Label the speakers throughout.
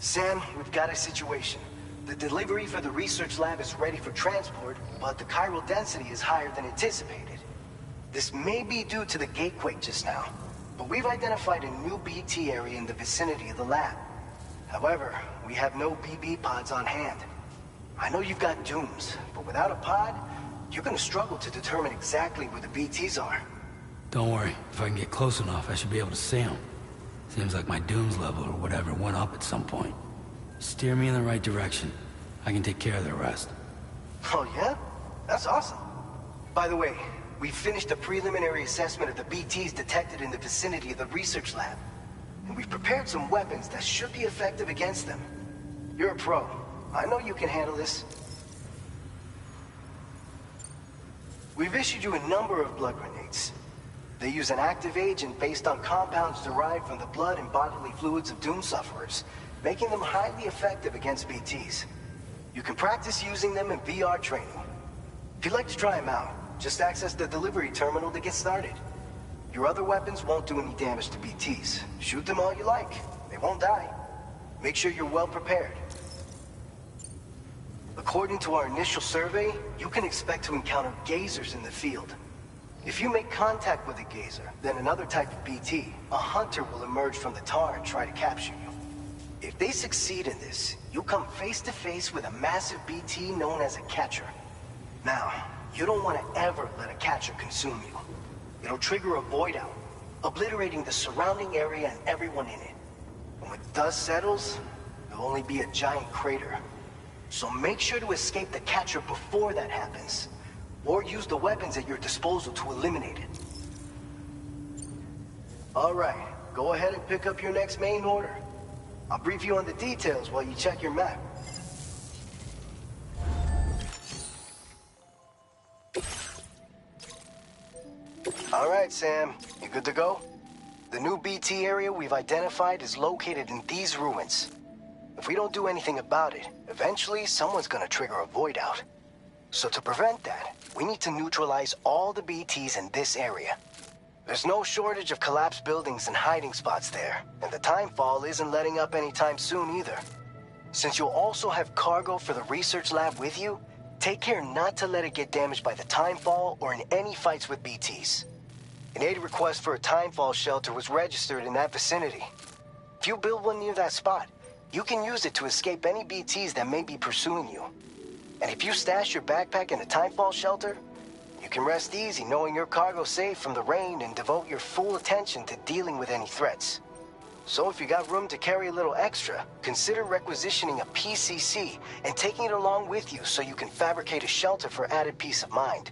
Speaker 1: Sam, we've got a situation. The delivery for the research lab is ready for transport, but the chiral density is higher than anticipated. This may be due to the gatequake just now, but we've identified a new BT area in the vicinity of the lab. However, we have no BB pods on hand. I know you've got dooms, but without a pod, you're gonna struggle to determine exactly where the BTs are.
Speaker 2: Don't worry, if I can get close enough, I should be able to see them. Seems like my dooms level or whatever went up at some point. Steer me in the right direction. I can take care of the rest.
Speaker 1: Oh yeah? That's awesome. By the way, we finished a preliminary assessment of the BTs detected in the vicinity of the research lab. And we've prepared some weapons that should be effective against them. You're a pro. I know you can handle this. We've issued you a number of blood grenades. They use an active agent based on compounds derived from the blood and bodily fluids of Doom sufferers, making them highly effective against BTs. You can practice using them in VR training. If you'd like to try them out, just access the delivery terminal to get started. Your other weapons won't do any damage to BTs. Shoot them all you like. They won't die. Make sure you're well prepared. According to our initial survey, you can expect to encounter gazers in the field. If you make contact with a gazer, then another type of BT, a hunter will emerge from the tar and try to capture you. If they succeed in this, you'll come face to face with a massive BT known as a catcher. Now, you don't want to ever let a catcher consume you. It'll trigger a void out, obliterating the surrounding area and everyone in it. And when dust settles, there'll only be a giant crater. So make sure to escape the catcher before that happens. Or use the weapons at your disposal to eliminate it. Alright, go ahead and pick up your next main order. I'll brief you on the details while you check your map. Alright, Sam. You good to go? The new BT area we've identified is located in these ruins. If we don't do anything about it, eventually someone's gonna trigger a void out. So to prevent that, we need to neutralize all the BTs in this area. There's no shortage of collapsed buildings and hiding spots there, and the timefall isn't letting up anytime soon either. Since you'll also have cargo for the research lab with you, take care not to let it get damaged by the timefall or in any fights with BTs. An aid request for a timefall shelter was registered in that vicinity. If you build one near that spot, you can use it to escape any BTs that may be pursuing you. And if you stash your backpack in a timefall shelter, you can rest easy knowing your cargo's safe from the rain and devote your full attention to dealing with any threats. So if you got room to carry a little extra, consider requisitioning a PCC and taking it along with you so you can fabricate a shelter for added peace of mind.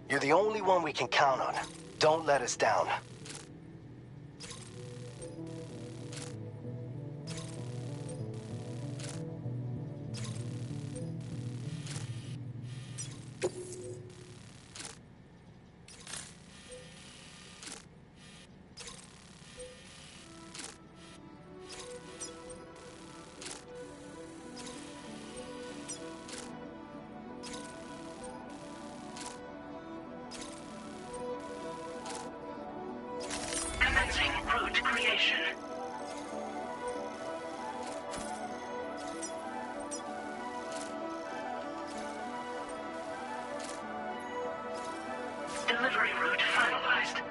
Speaker 1: You're the only one we can count on. Don't let us down.
Speaker 3: Delivery route finalized.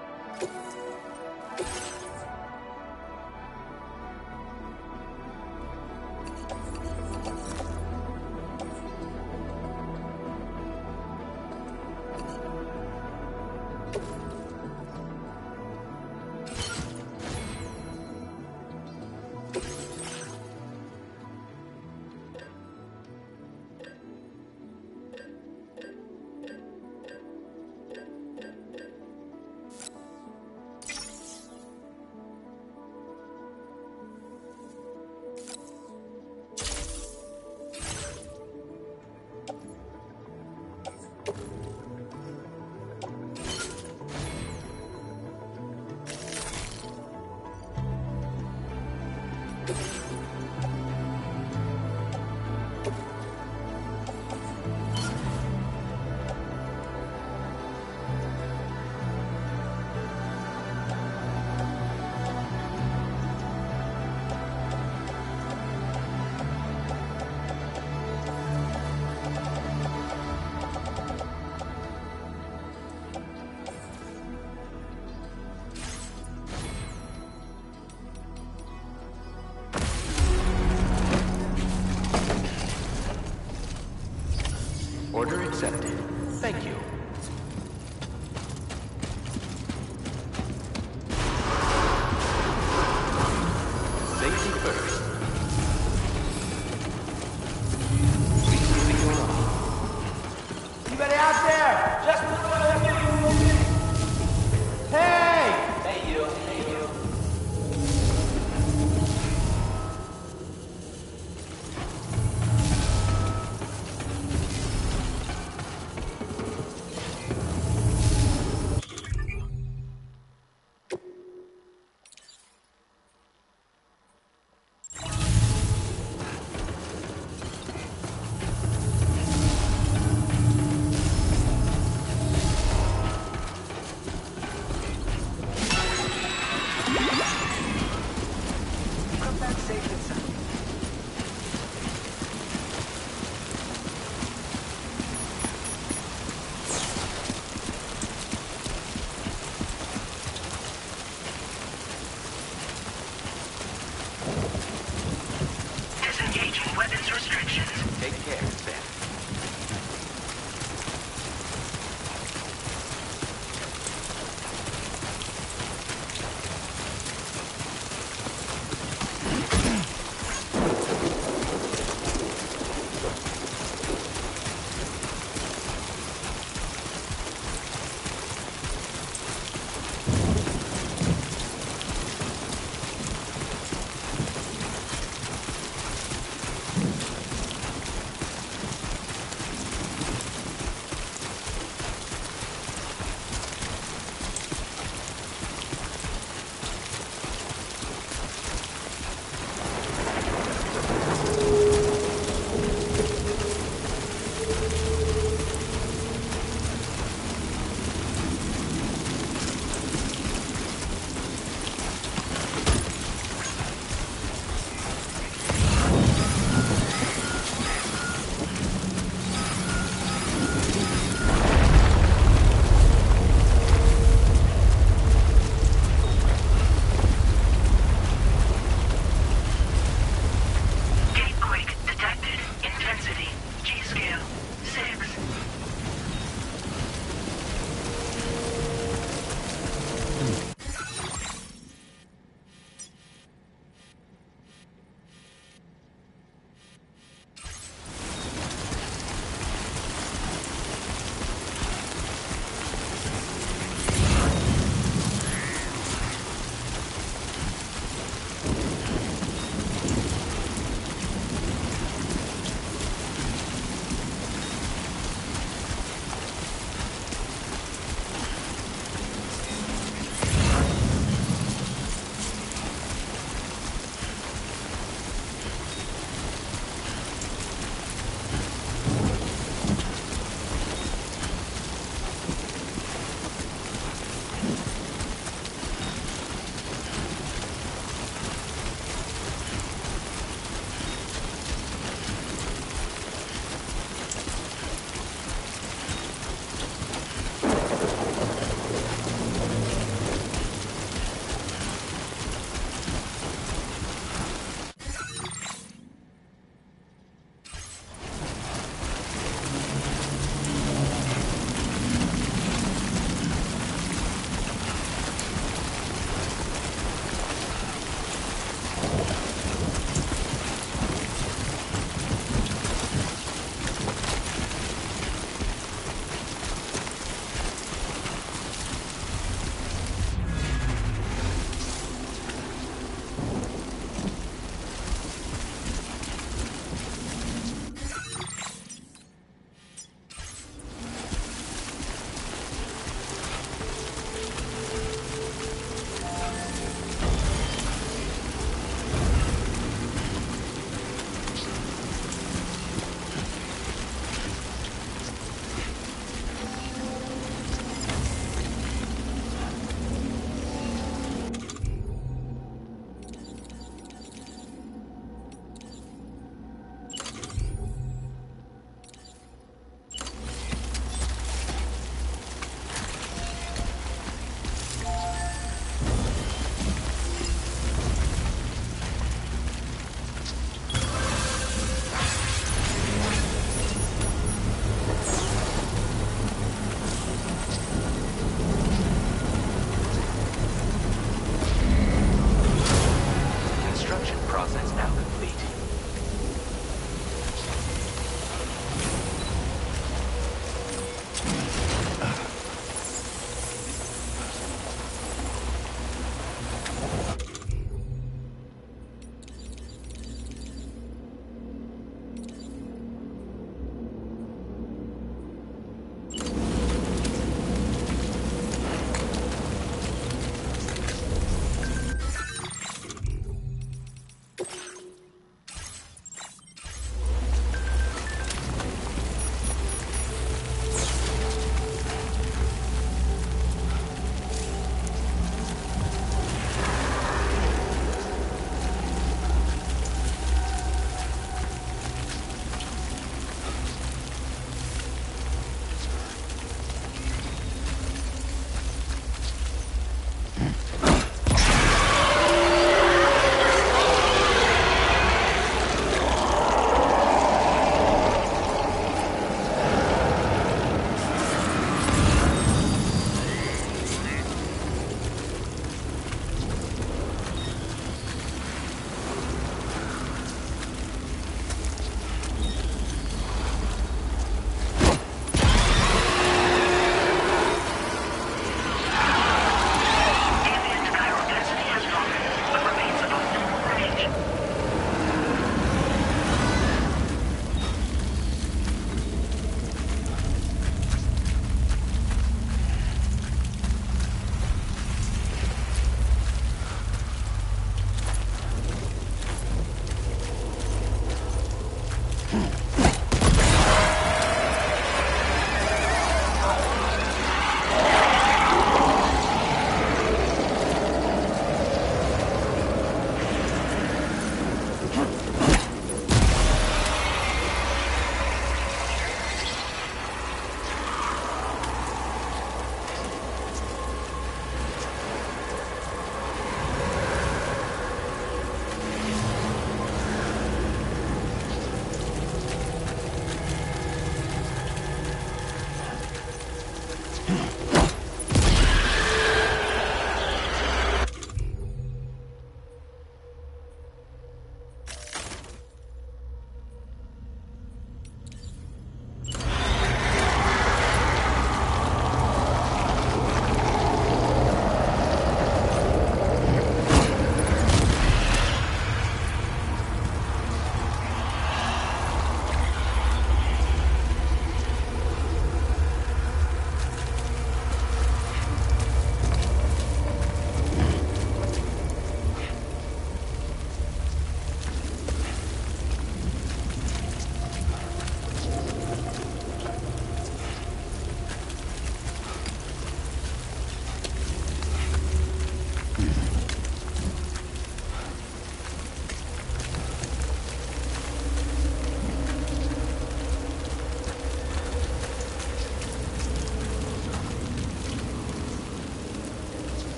Speaker 4: accepted. Thank you. Safety first.
Speaker 5: Anybody out there? Just Hey! Hey, you. Hey, you.
Speaker 1: Come back safe and sound.
Speaker 3: Disengaging weapons restrictions.
Speaker 4: Take care, Sam.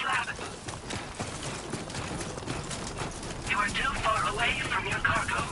Speaker 3: research lab. You are too far away from your cargo.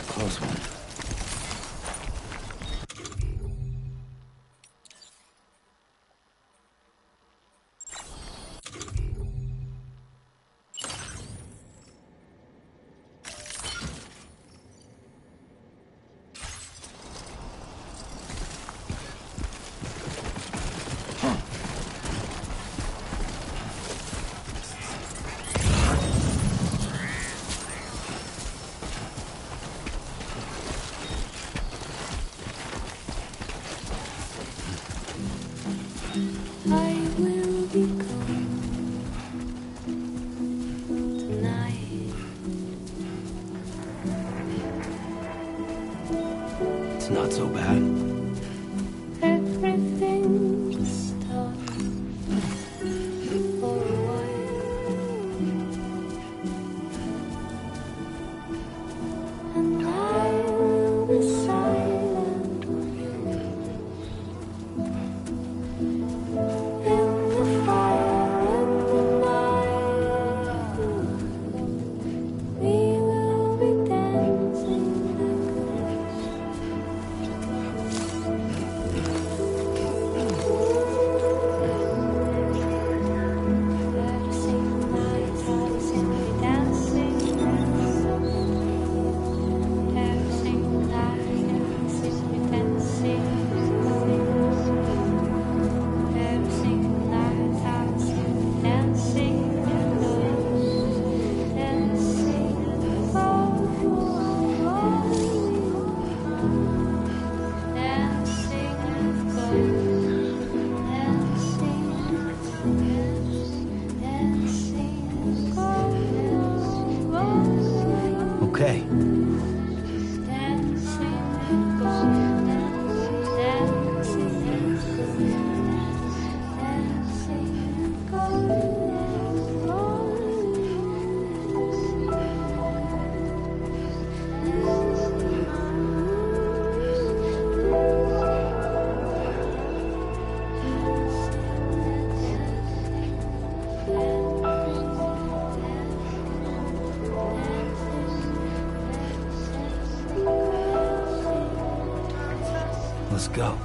Speaker 2: Close one.
Speaker 6: I will be gone tonight.
Speaker 2: It's not so bad.
Speaker 6: Everything stopped for a while, and I will be silent with you in the fire in the night. We will be dancing
Speaker 2: Okay. Let's go.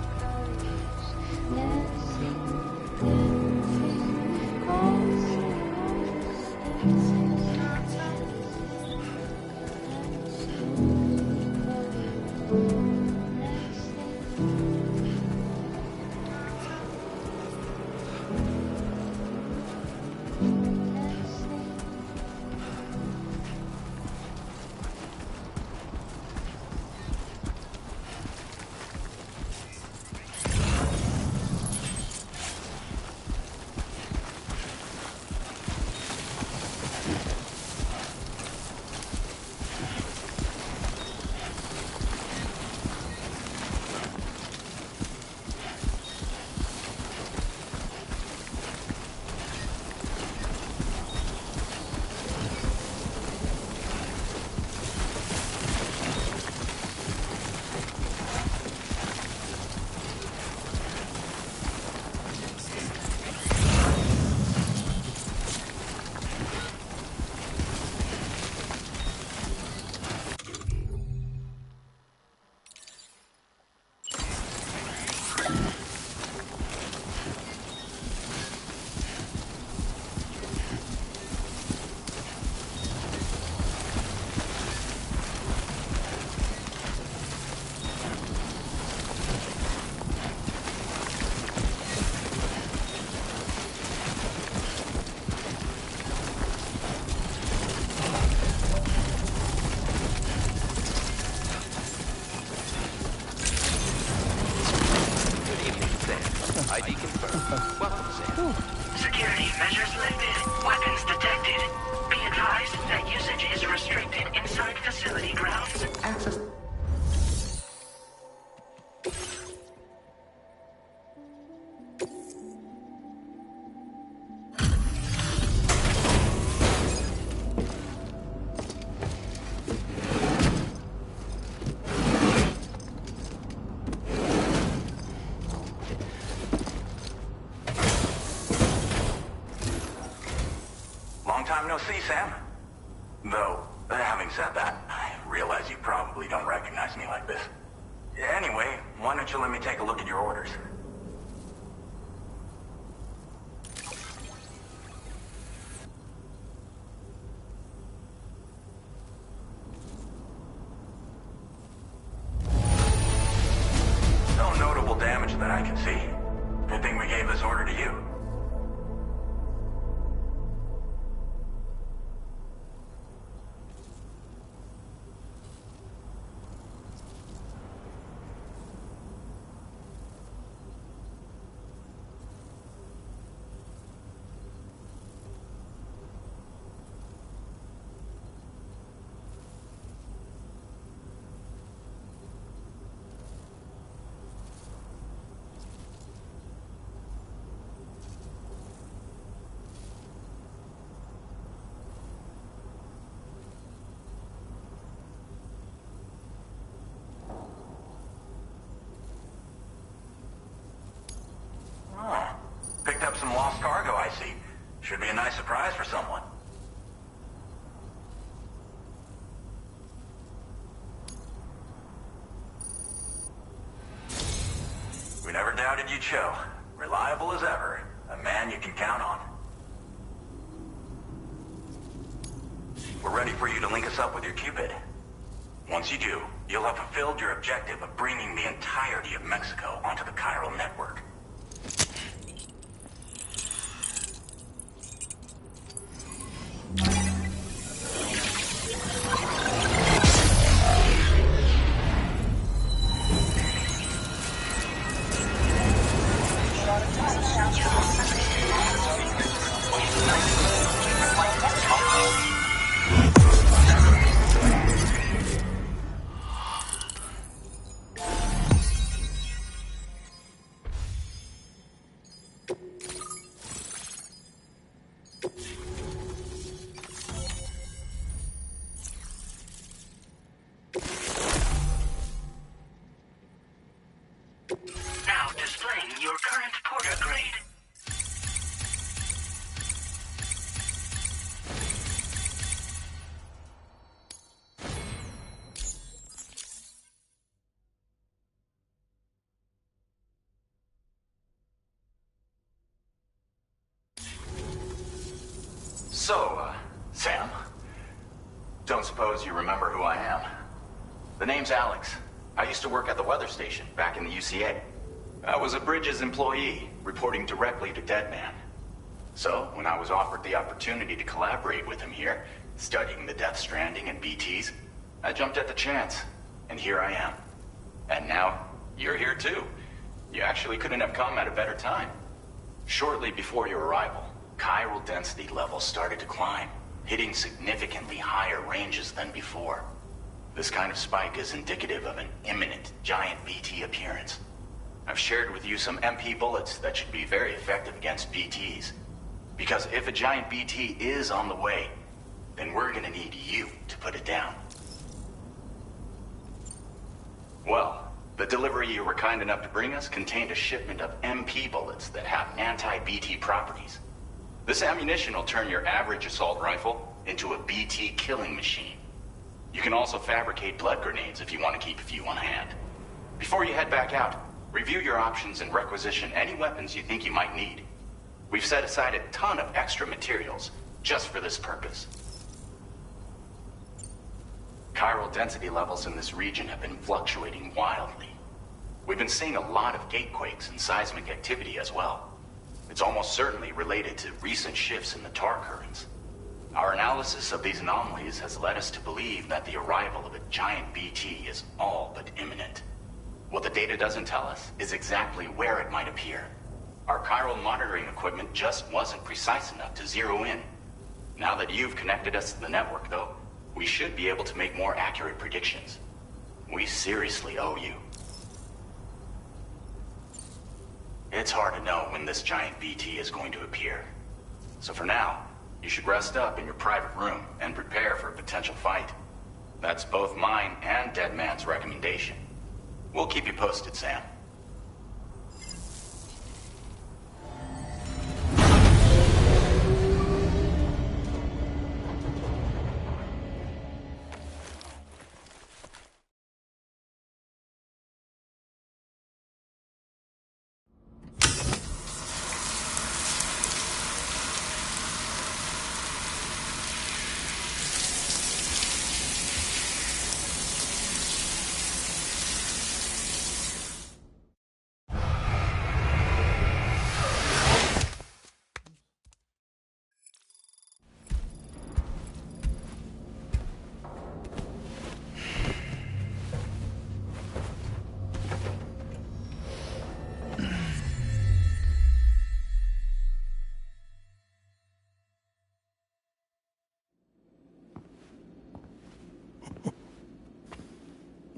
Speaker 3: Measures lifted. Weapons detected. Be advised that usage is restricted inside facility grounds.
Speaker 6: Access.
Speaker 7: Long time no see, Sam. Though, having said that, I realize you probably don't recognize me like this. Anyway, why don't you let me take a look at your orders? No notable damage that I can see. Good thing we gave this order to you. Picked up some lost cargo, I see. Should be a nice surprise for someone. We never doubted you'd show. Reliable as ever. A man you can count on. We're ready for you to link us up with your Cupid. Once you do, you'll have fulfilled your objective of bringing the entirety of Mexico onto the chiral network.
Speaker 3: Now displaying your current porter grade.
Speaker 7: So, Sam, don't suppose you remember who I am? The name's Alex. I used to work at the weather station back in the UCA. I was a Bridges employee, reporting directly to Deadman. So, when I was offered the opportunity to collaborate with him here, studying the Death Stranding and BTs, I jumped at the chance, and here I am. And now, you're here too. You actually couldn't have come at a better time. Shortly before your arrival, chiral density levels started to climb, hitting significantly higher ranges than before. This kind of spike is indicative of an imminent giant BT appearance. I've shared with you some MP bullets that should be very effective against BTs. Because if a giant BT is on the way, then we're gonna need you to put it down. Well, the delivery you were kind enough to bring us contained a shipment of MP bullets that have anti-BT properties. This ammunition will turn your average assault rifle into a BT killing machine. You can also fabricate blood grenades if you want to keep a few on hand. Before you head back out, review your options and requisition any weapons you think you might need. We've set aside a ton of extra materials just for this purpose. Chiral density levels in this region have been fluctuating wildly. We've been seeing a lot of gatequakes and seismic activity as well. It's almost certainly related to recent shifts in the tar currents. Our analysis of these anomalies has led us to believe that the arrival of a giant BT is all but imminent. What the data doesn't tell us is exactly where it might appear. Our chiral monitoring equipment just wasn't precise enough to zero in. Now that you've connected us to the network, though, we should be able to make more accurate predictions. We seriously owe you. It's hard to know when this giant BT is going to appear. So for now, you should rest up in your private room and prepare for a potential fight. That's both mine and Deadman's recommendation. We'll keep you posted, Sam.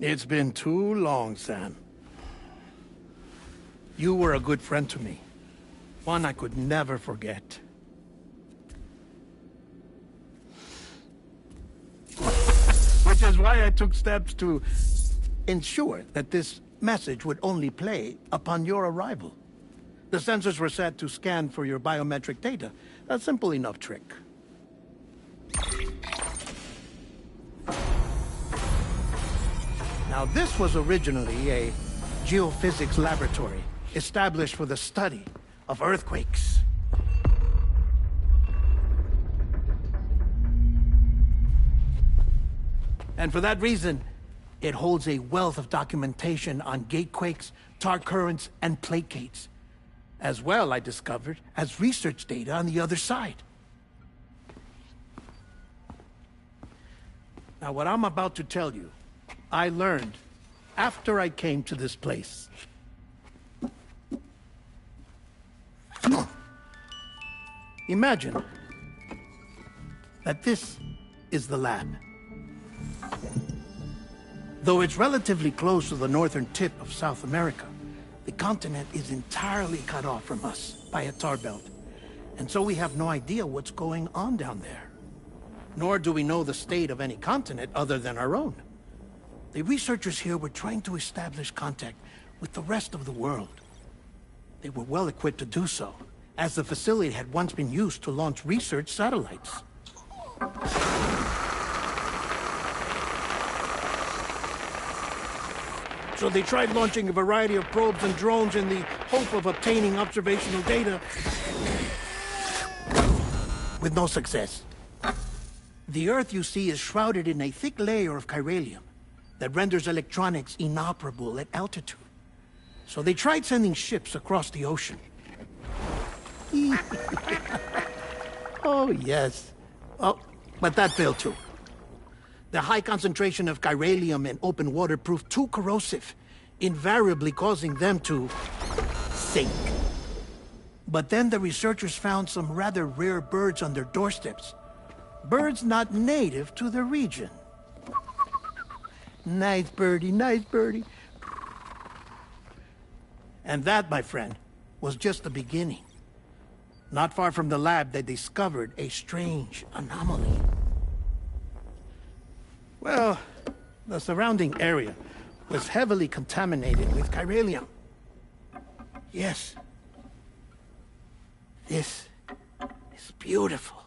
Speaker 8: It's been too long, Sam. You were a good friend to me. One I could never forget. Which is why I took steps to ensure that this message would only play upon your arrival. The sensors were set to scan for your biometric data. A simple enough trick. Now, this was originally a geophysics laboratory established for the study of earthquakes. And for that reason, it holds a wealth of documentation on gatequakes, tar currents, and placates. As well, I discovered, as research data on the other side. Now, what I'm about to tell you, I learned after I came to this place. Imagine that this is the lab. Though it's relatively close to the northern tip of South America, the continent is entirely cut off from us by a tar belt. And so we have no idea what's going on down there. Nor do we know the state of any continent other than our own. The researchers here were trying to establish contact with the rest of the world. They were well equipped to do so, as the facility had once been used to launch research satellites. So they tried launching a variety of probes and drones in the hope of obtaining observational data, with no success. The Earth, you see, is shrouded in a thick layer of chiralium that renders electronics inoperable at altitude. So they tried sending ships across the ocean. Oh, yes. Oh, but that failed too. The high concentration of chiralium in open water proved too corrosive, invariably causing them to sink. But then the researchers found some rather rare birds on their doorsteps. Birds not native to the region. Nice birdie, nice birdie. And that, my friend, was just the beginning. Not far from the lab, they discovered a strange anomaly. Well, the surrounding area was heavily contaminated with chiralium. Yes. This is beautiful.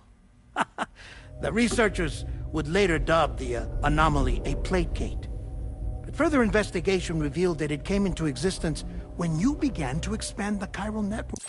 Speaker 8: The researchers would later dub the anomaly a placate. But further investigation revealed that it came into existence when you began to expand the chiral network.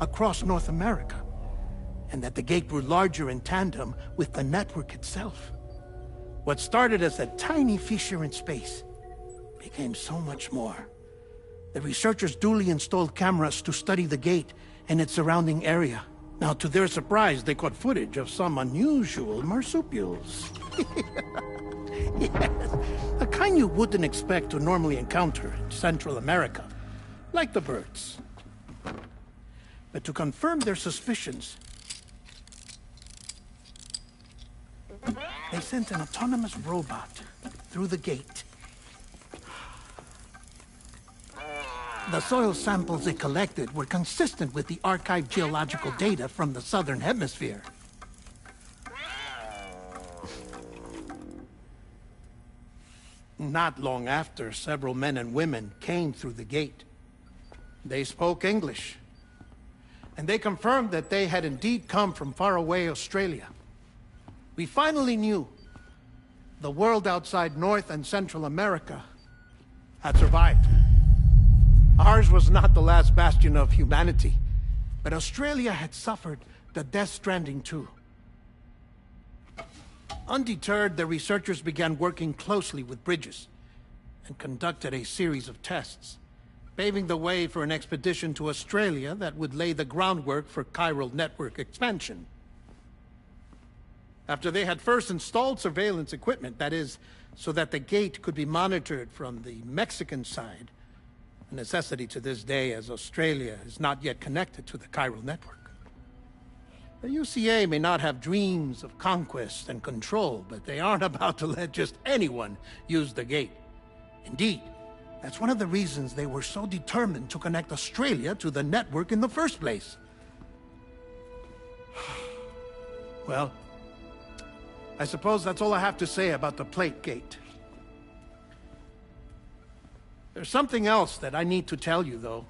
Speaker 8: across North America, and that the gate grew larger in tandem with the network itself. What started as a tiny fissure in space became so much more. The researchers duly installed cameras to study the gate and its surrounding area. Now, to their surprise, they caught footage of some unusual marsupials. Yes, a kind you wouldn't expect to normally encounter in Central America, like the birds. But to confirm their suspicions, they sent an autonomous robot through the gate. The soil samples it collected were consistent with the archived geological data from the southern hemisphere. Not long after, several men and women came through the gate. They spoke English, and they confirmed that they had indeed come from faraway Australia. We finally knew the world outside North and Central America had survived. Ours was not the last bastion of humanity, but Australia had suffered the death stranding too. Undeterred, the researchers began working closely with Bridges and conducted a series of tests, paving the way for an expedition to Australia that would lay the groundwork for chiral network expansion. After they had first installed surveillance equipment, that is, so that the gate could be monitored from the Mexican side, a necessity to this day as Australia is not yet connected to the chiral network. The UCA may not have dreams of conquest and control, but they aren't about to let just anyone use the gate. Indeed, that's one of the reasons they were so determined to connect Australia to the network in the first place. Well, I suppose that's all I have to say about the plate gate. There's something else that I need to tell you, though.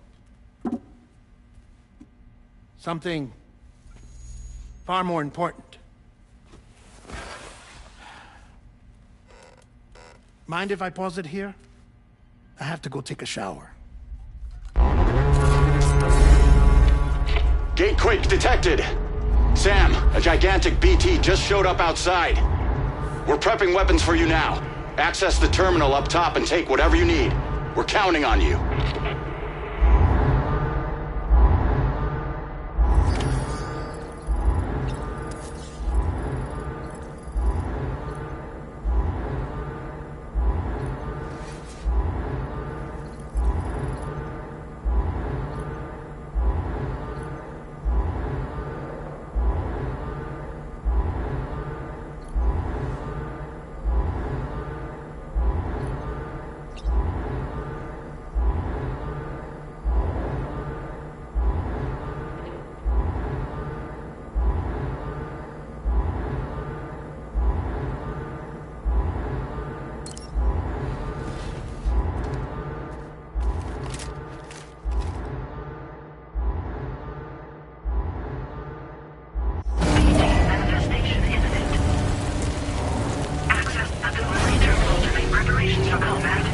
Speaker 8: Something far more important. Mind if I pause it here? I have to go take a shower.
Speaker 7: Gate quake detected. Sam, a gigantic BT just showed up outside. We're prepping weapons for you now. Access the terminal up top and take whatever you need. We're counting on you.
Speaker 3: Manifestation imminent. Access the delivery terminal to make preparations for combat.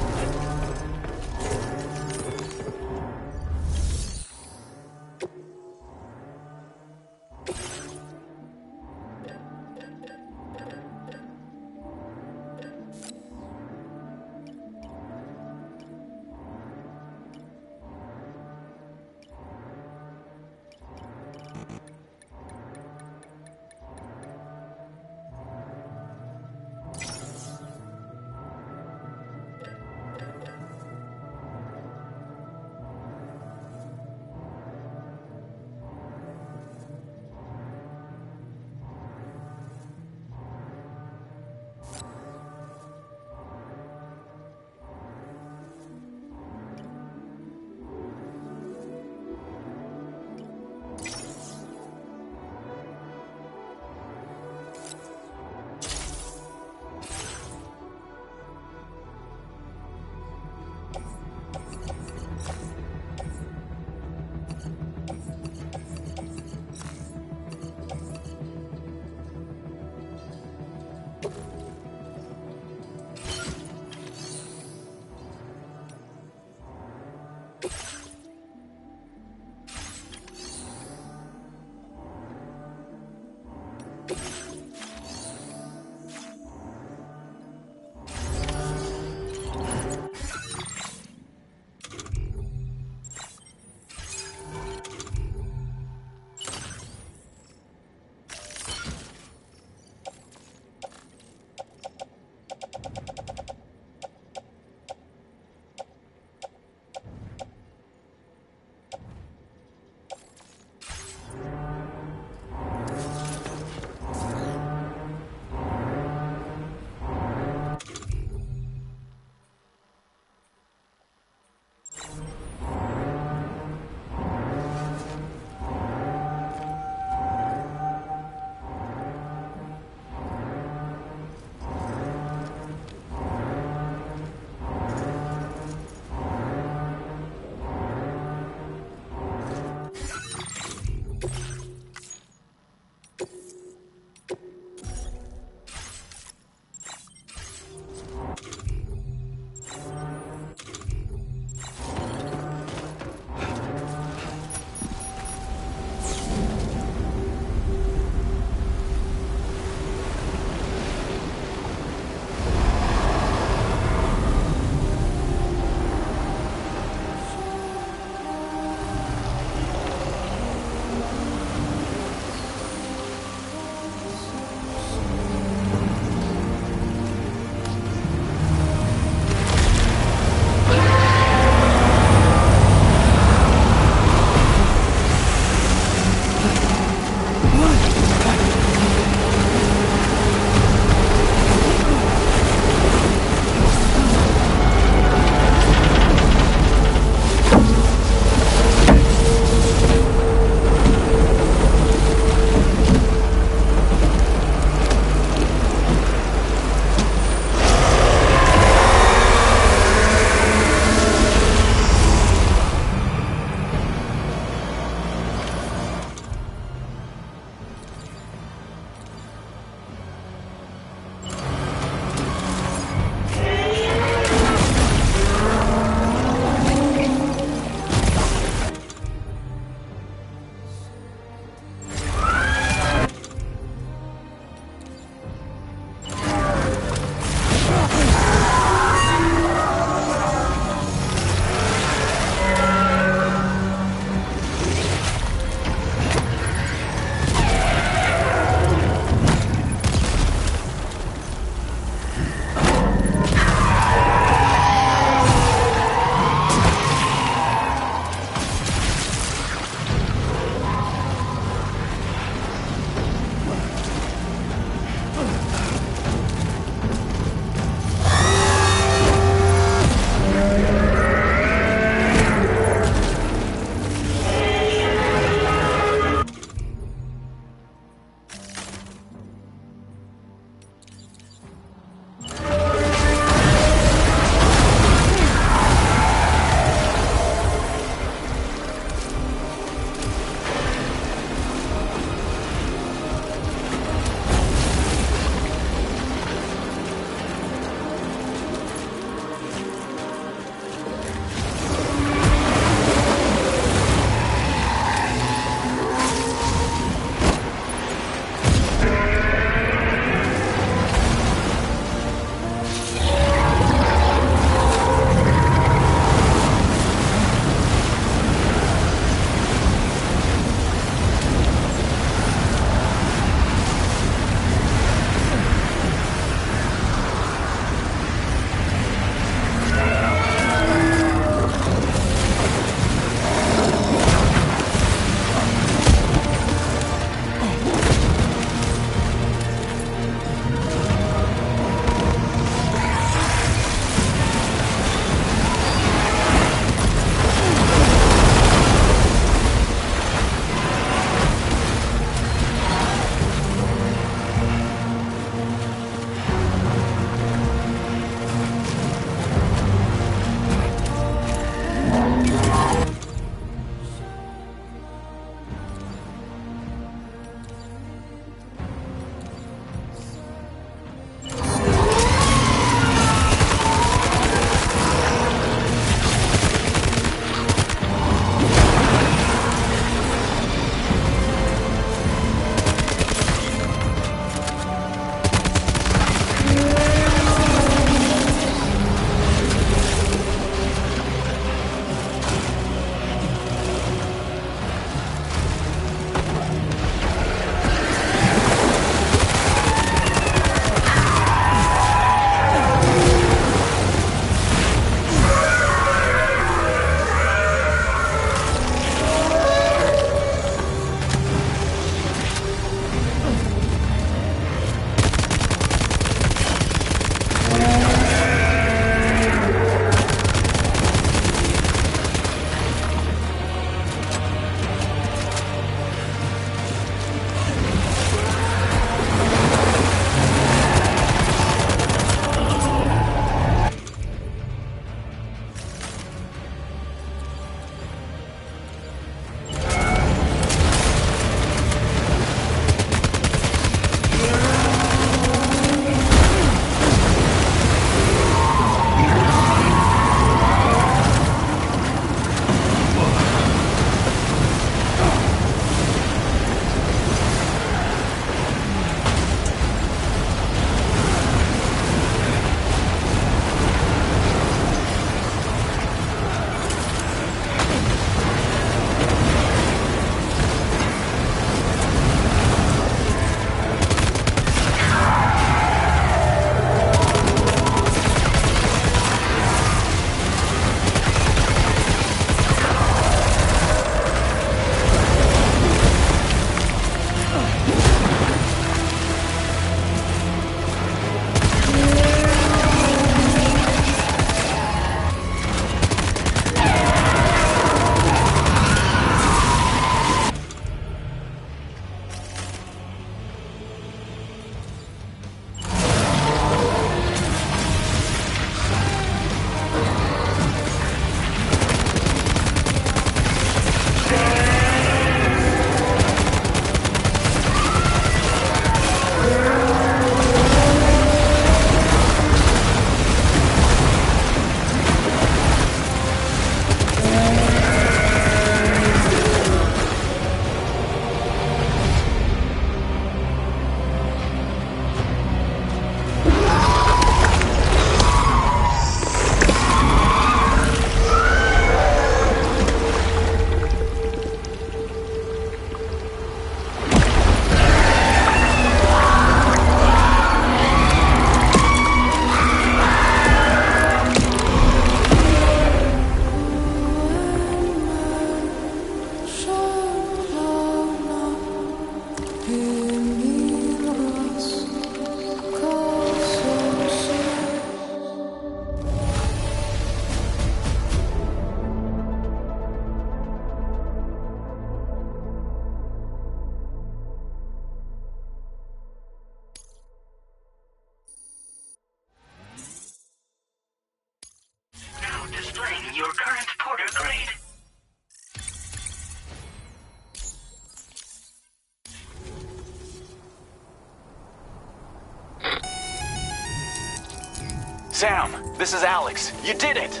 Speaker 7: Sam, this is Alex. You did it!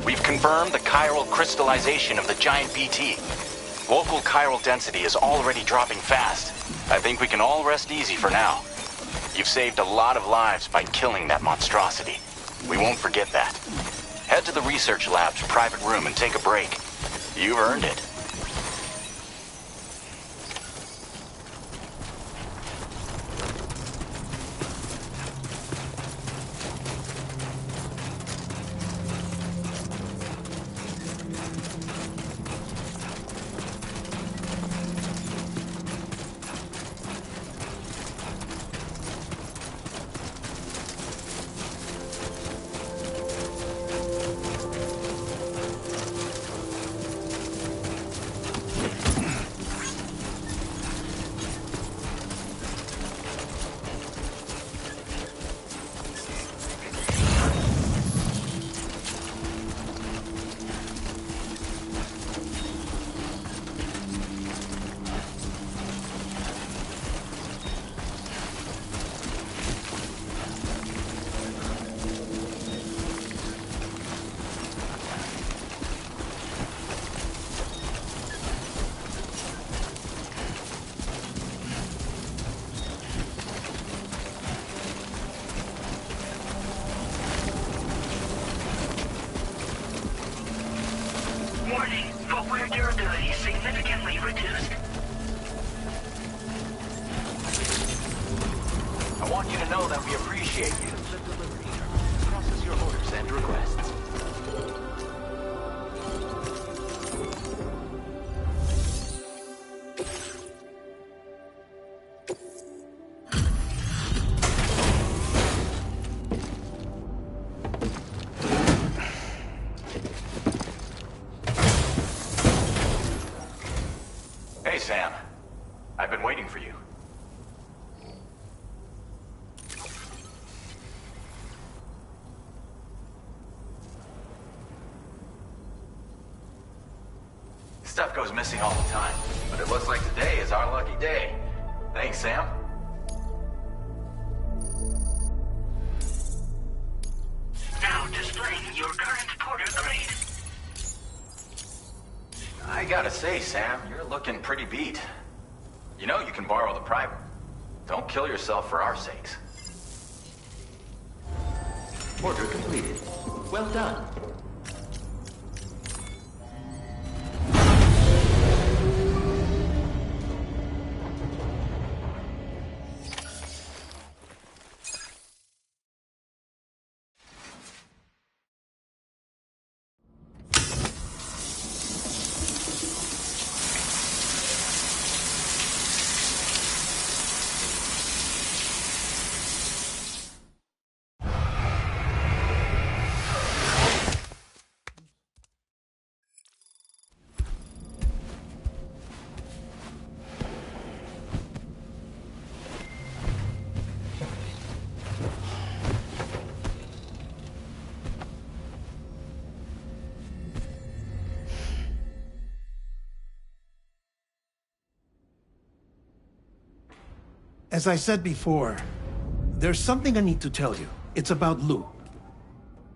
Speaker 7: We've confirmed the chiral crystallization of the giant BT. Local chiral density is already dropping fast. I think we can all rest easy for now. You've saved a lot of lives by killing that monstrosity. We won't forget that. Head to the research lab's private room and take a break. You've earned it.
Speaker 3: Warning, footwear durability significantly reduced.
Speaker 7: I want you to know that we appreciate you.
Speaker 4: The delivery service process your orders and requests.
Speaker 7: Hey, Sam. I've been waiting for you. Stuff goes missing all the time, but it looks like today is our lucky day. Thanks, Sam.
Speaker 3: Now displaying your current porter grade.
Speaker 7: I gotta say, Sam, you're looking pretty beat. You know you can borrow the private. Don't kill yourself for our sakes.
Speaker 4: Order completed. Well done.
Speaker 8: As I said before, there's something I need to tell you. It's about Lou.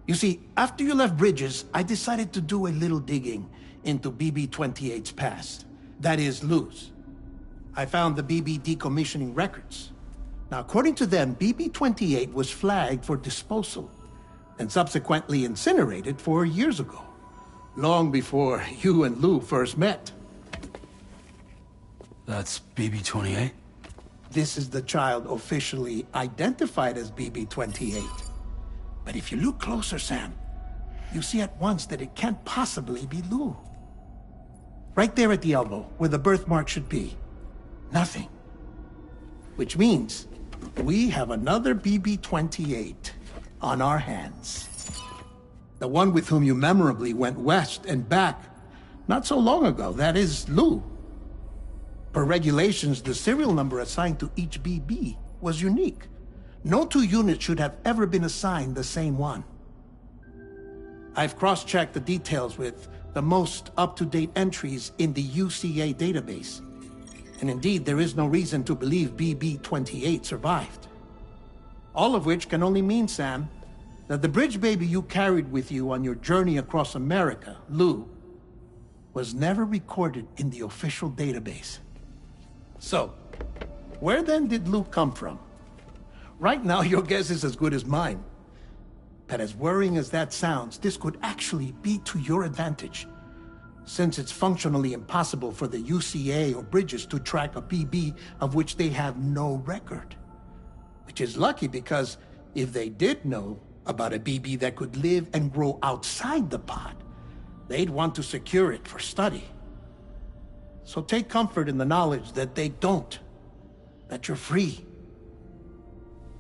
Speaker 8: You see, after you left Bridges, I decided to do a little digging into BB-28's past. That is, Lou's. I found the BB decommissioning records. Now, according to them, BB-28 was flagged for disposal and subsequently incinerated 4 years ago, long before you and Lou first met.
Speaker 2: That's BB-28?
Speaker 8: This is the child officially identified as BB-28. But if you look closer, Sam, you see at once that it can't possibly be Lou. Right there at the elbow, where the birthmark should be. Nothing. Which means we have another BB-28 on our hands. The one with whom you memorably went west and back not so long ago, that is Lou. Per regulations, the serial number assigned to each BB was unique. No two units should have ever been assigned the same one. I've cross-checked the details with the most up-to-date entries in the UCA database. And indeed, there is no reason to believe BB-28 survived. All of which can only mean, Sam, that the bridge baby you carried with you on your journey across America, Lou, was never recorded in the official database. So, where then did Lou come from? Right now, your guess is as good as mine. But as worrying as that sounds, this could actually be to your advantage, since it's functionally impossible for the UCA or Bridges to track a BB of which they have no record. Which is lucky, because if they did know about a BB that could live and grow outside the pod, they'd want to secure it for study. So take comfort in the knowledge that they don't, that you're free,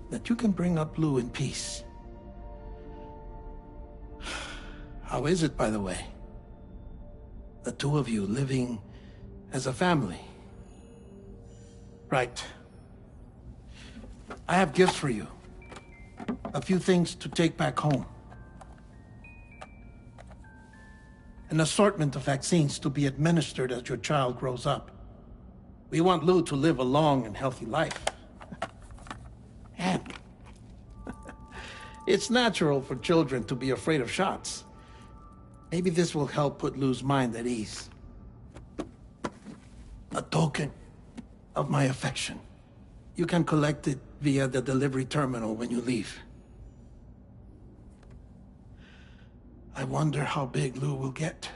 Speaker 8: that you can bring up Lou in peace. How is it, by the way? The two of you living as a family? Right. I have gifts for you. A few things to take back home. An assortment of vaccines to be administered as your child grows up. We want Lou to live a long and healthy life. And it's natural for children to be afraid of shots. Maybe this will help put Lou's mind at ease. A token of my affection. You can collect it via the delivery terminal when you leave. I wonder how big Lou will get.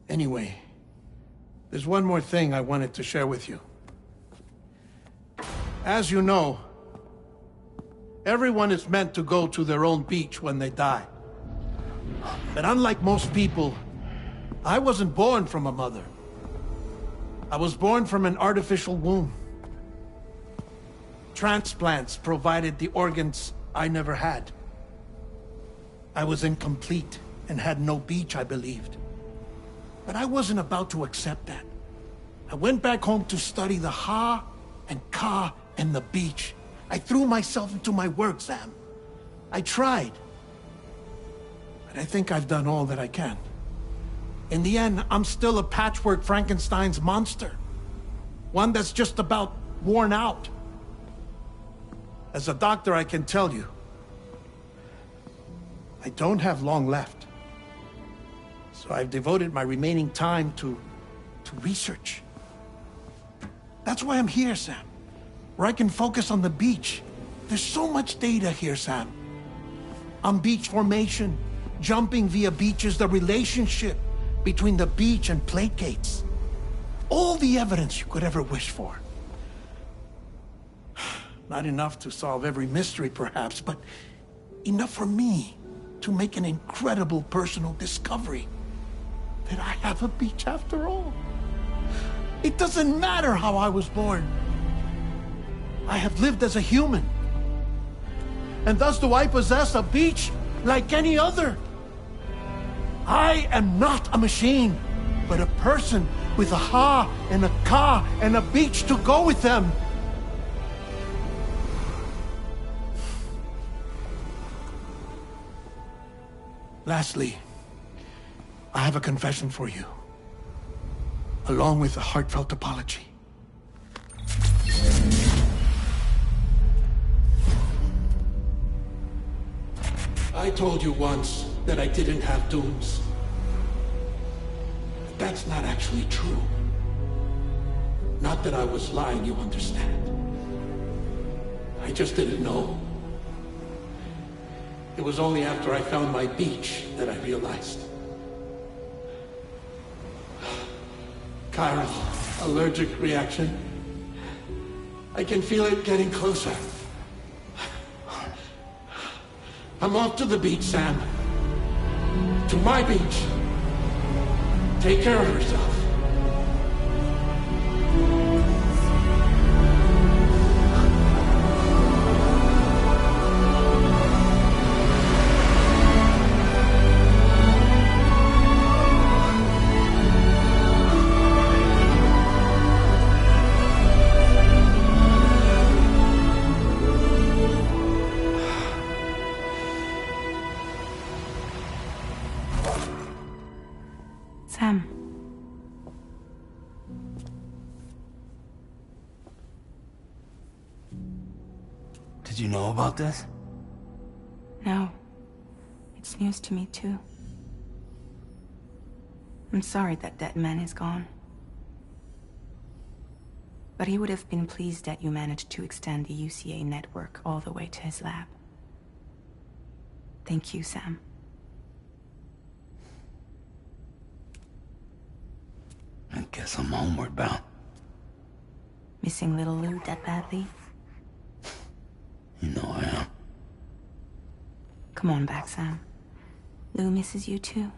Speaker 8: Anyway, there's one more thing I wanted to share with you. As you know, everyone is meant to go to their own beach when they die. But unlike most people, I wasn't born from a mother. I was born from an artificial womb. Transplants provided the organs I never had. I was incomplete and had no beach, I believed. But I wasn't about to accept that. I went back home to study the Ha and Ka and the beach. I threw myself into my work, Sam. I tried. But I think I've done all that I can. In the end, I'm still a patchwork Frankenstein's monster. One that's just about worn out. As a doctor, I can tell you, I don't have long left. So I've devoted my remaining time to research. That's why I'm here, Sam. Where I can focus on the beach. There's so much data here, Sam. On beach formation, jumping via beaches, the relationship between the beach and placates. All the evidence you could ever wish for. Not enough to solve every mystery, perhaps, but enough for me to make an incredible personal discovery. That I have a beach after all. It doesn't matter how I was born. I have lived as a human. And thus do I possess a beach like any other. I am not a machine, but a person with a Ha and a Ka and a beach to go with them. Lastly, I have a confession for you, along with a heartfelt apology. I told you once that I didn't have dooms. But that's not actually true. Not that I was lying, you understand. I just didn't know. It was only after I found my beach that I realized. Chiral allergic reaction. I can feel it getting closer. I'm off to the beach, Sam. To my beach. Take care of yourself.
Speaker 9: Sam,
Speaker 2: Did you know about this?
Speaker 9: No. It's news to me, too. I'm sorry that dead man is gone. But he would have been pleased that you managed to extend the UCA network all the way to his lab. Thank you, Sam.
Speaker 2: I guess I'm homeward bound.
Speaker 9: Missing little Lou that badly?
Speaker 2: You know I am.
Speaker 9: Come on back, Sam. Lou misses you too.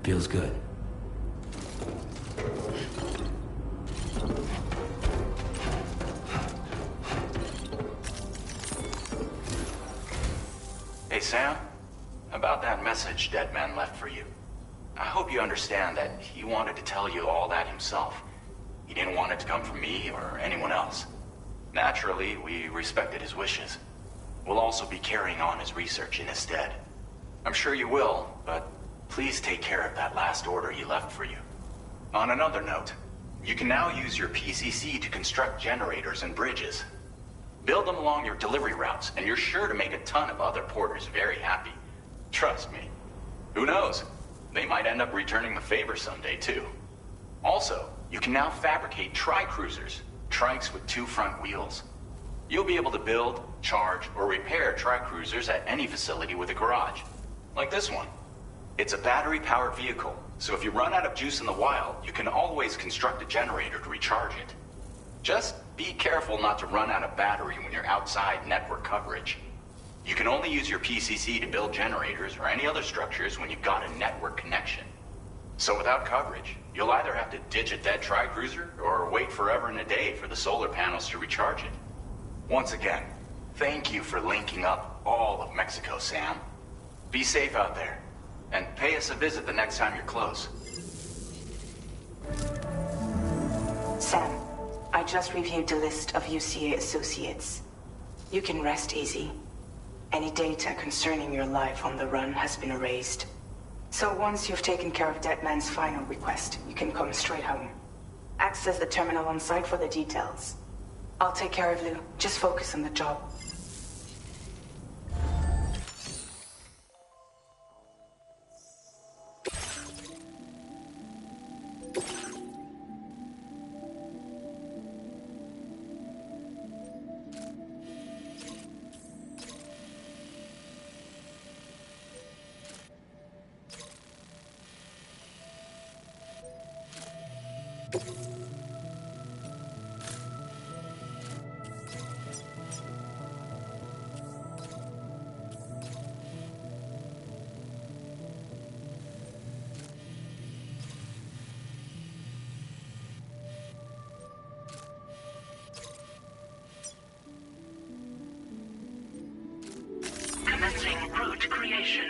Speaker 2: Feels good.
Speaker 7: Hey, Sam. About that message Deadman left for you. I hope you understand that he wanted to tell you all that himself. He didn't want it to come from me or anyone else. Naturally, we respected his wishes. We'll also be carrying on his research in his stead. I'm sure you will, but please take care of that last order he left for you. On another note, you can now use your PCC to construct generators and bridges. Build them along your delivery routes, and you're sure to make a ton of other porters very happy. Trust me. Who knows? They might end up returning the favor someday, too. Also, you can now fabricate tri-cruisers, trikes with 2 front wheels. You'll be able to build, charge, or repair tri-cruisers at any facility with a garage. Like this one. It's a battery-powered vehicle, so if you run out of juice in the wild, you can always construct a generator to recharge it. Just be careful not to run out of battery when you're outside network coverage. You can only use your PCC to build generators or any other structures when you've got a network connection. So without coverage, you'll either have to ditch a dead tri-cruiser or wait forever and a day for the solar panels to recharge it. Once again, thank you for linking up all of Mexico, Sam. Be safe out there. And pay us a visit the next time you're close.
Speaker 9: Sam, I just reviewed the list of UCA associates. You can rest easy. Any data concerning your life on the run has been erased. So once you've taken care of Deadman's final request, you can come straight home. Access the terminal on site for the details. I'll take care of Lou. Just focus on the job.
Speaker 3: Commencing route creation.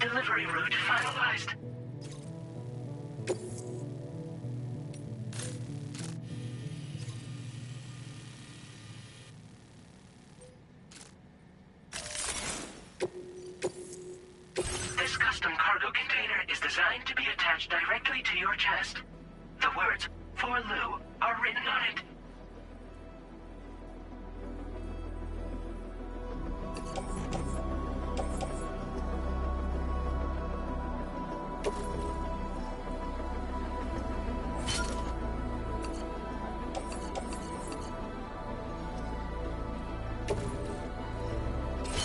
Speaker 3: Delivery route finalized. This custom cargo container is designed to be attached directly to your chest. The words, "For Lou," are written on it.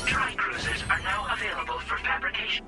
Speaker 3: Dry cruisers are now available for fabrication.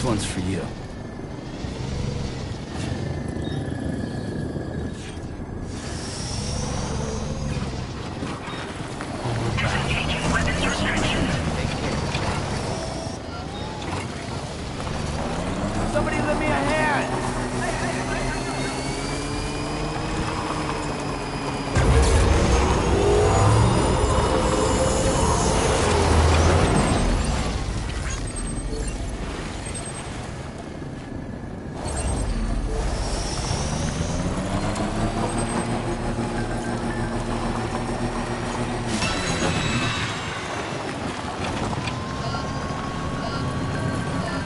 Speaker 2: This one's for you.
Speaker 3: Disengaging weapons restrictions.
Speaker 5: Somebody lend me a hand!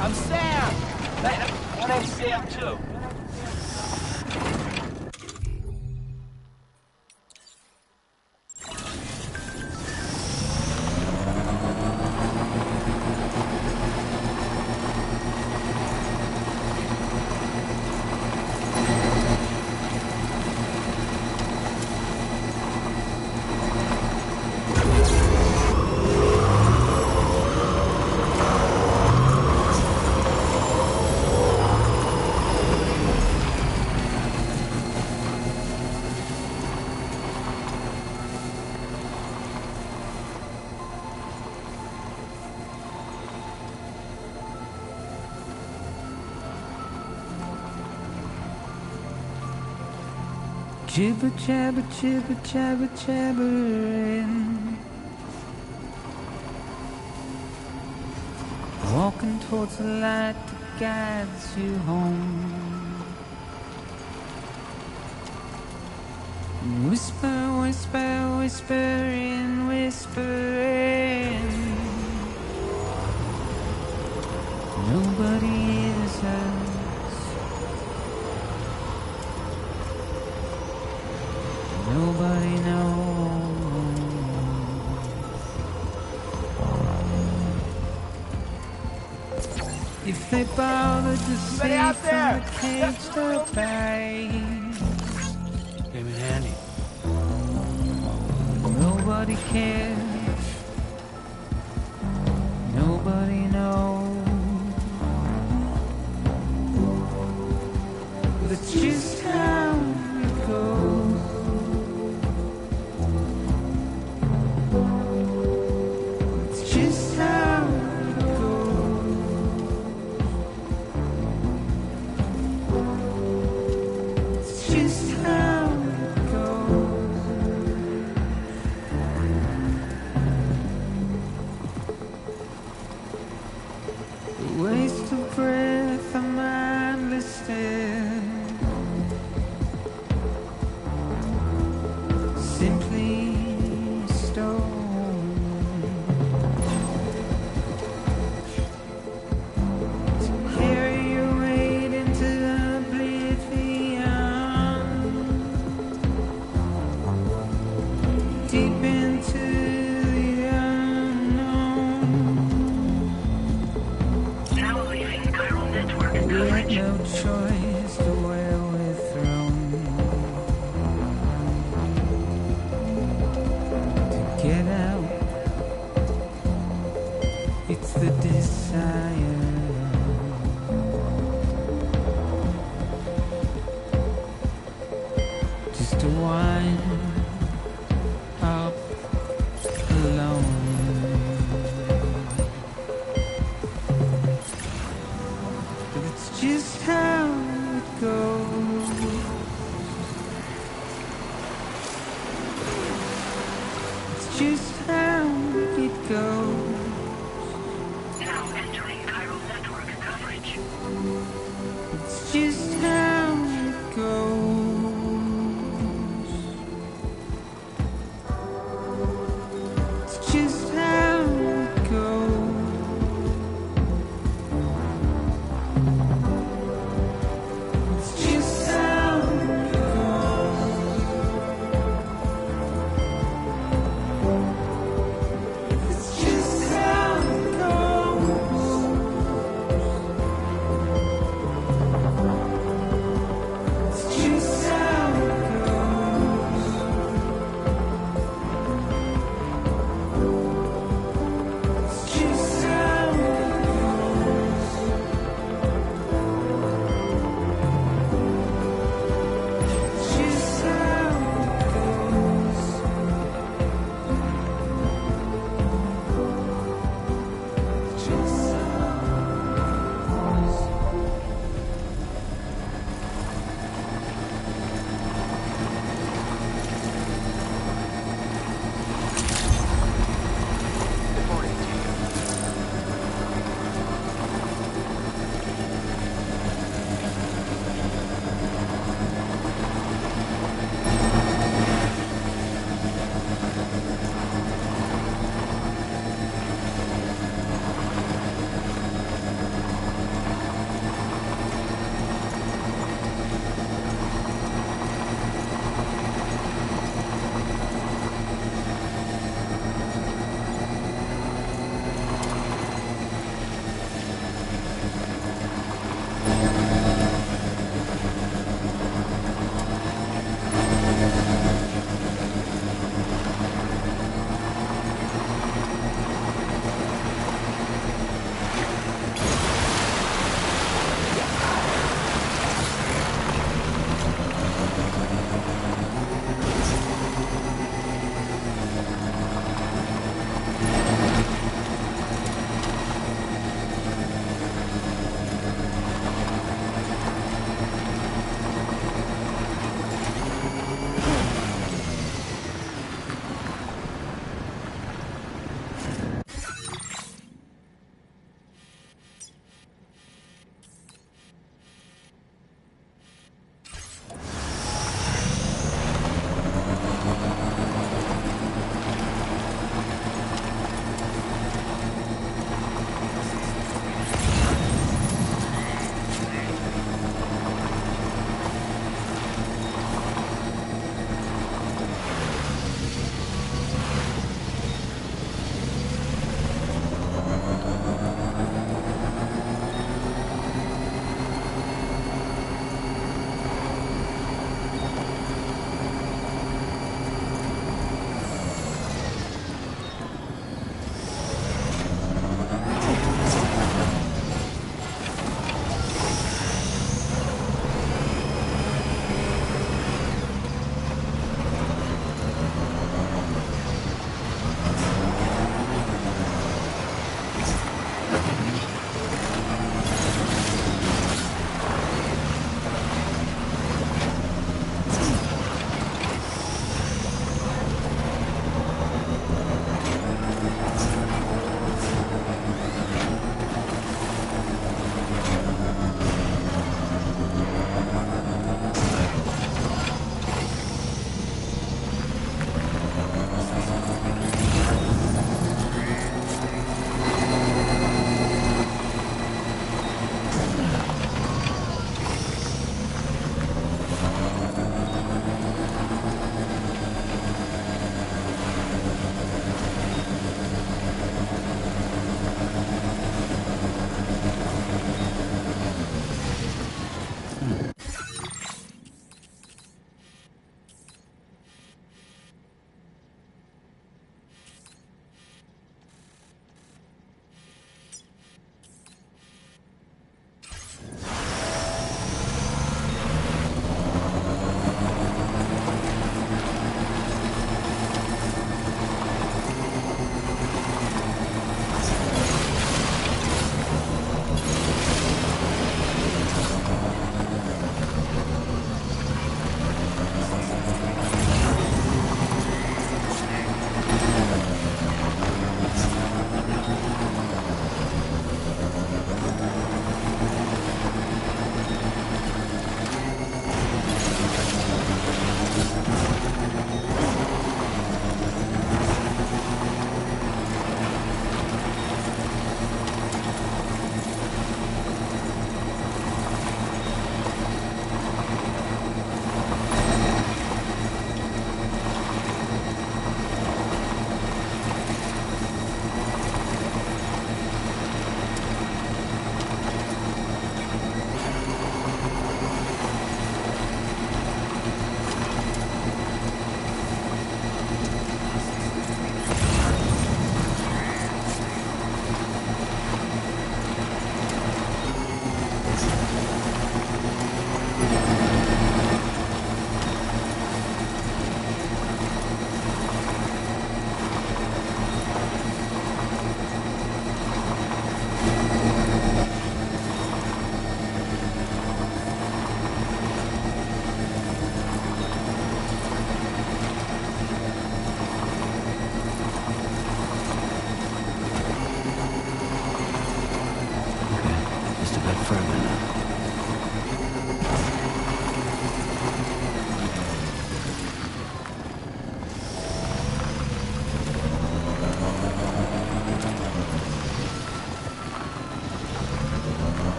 Speaker 5: I'm Sam! My name's Sam, too.
Speaker 10: Jibber jabber, jibber jabber, jabbering. Walking towards the light that guides you home. Whisper, whisper, whispering, whispering. Nobody hears us. Nobody knows. If they bothered to see
Speaker 5: out
Speaker 10: from
Speaker 5: there?
Speaker 10: the cage they'll play.
Speaker 2: Came in handy.
Speaker 10: Nobody cares. Nobody knows. That's just how it goes. It's just how it goes. It's just how it goes. A waste of breath, a mindless stare. Simply stone. To carry your weight into oblivion. Deep into the unknown.
Speaker 3: Now leaving chiral network
Speaker 10: We had
Speaker 3: coverage.
Speaker 10: no choice to where we're thrown. To get out, it's the desire. Just to wind up alone. But it's just how it goes. It's just how it goes.
Speaker 3: Now entering chiral network coverage.
Speaker 10: It's just how it goes. It's just how it goes. It's just how it goes. It's just how it goes.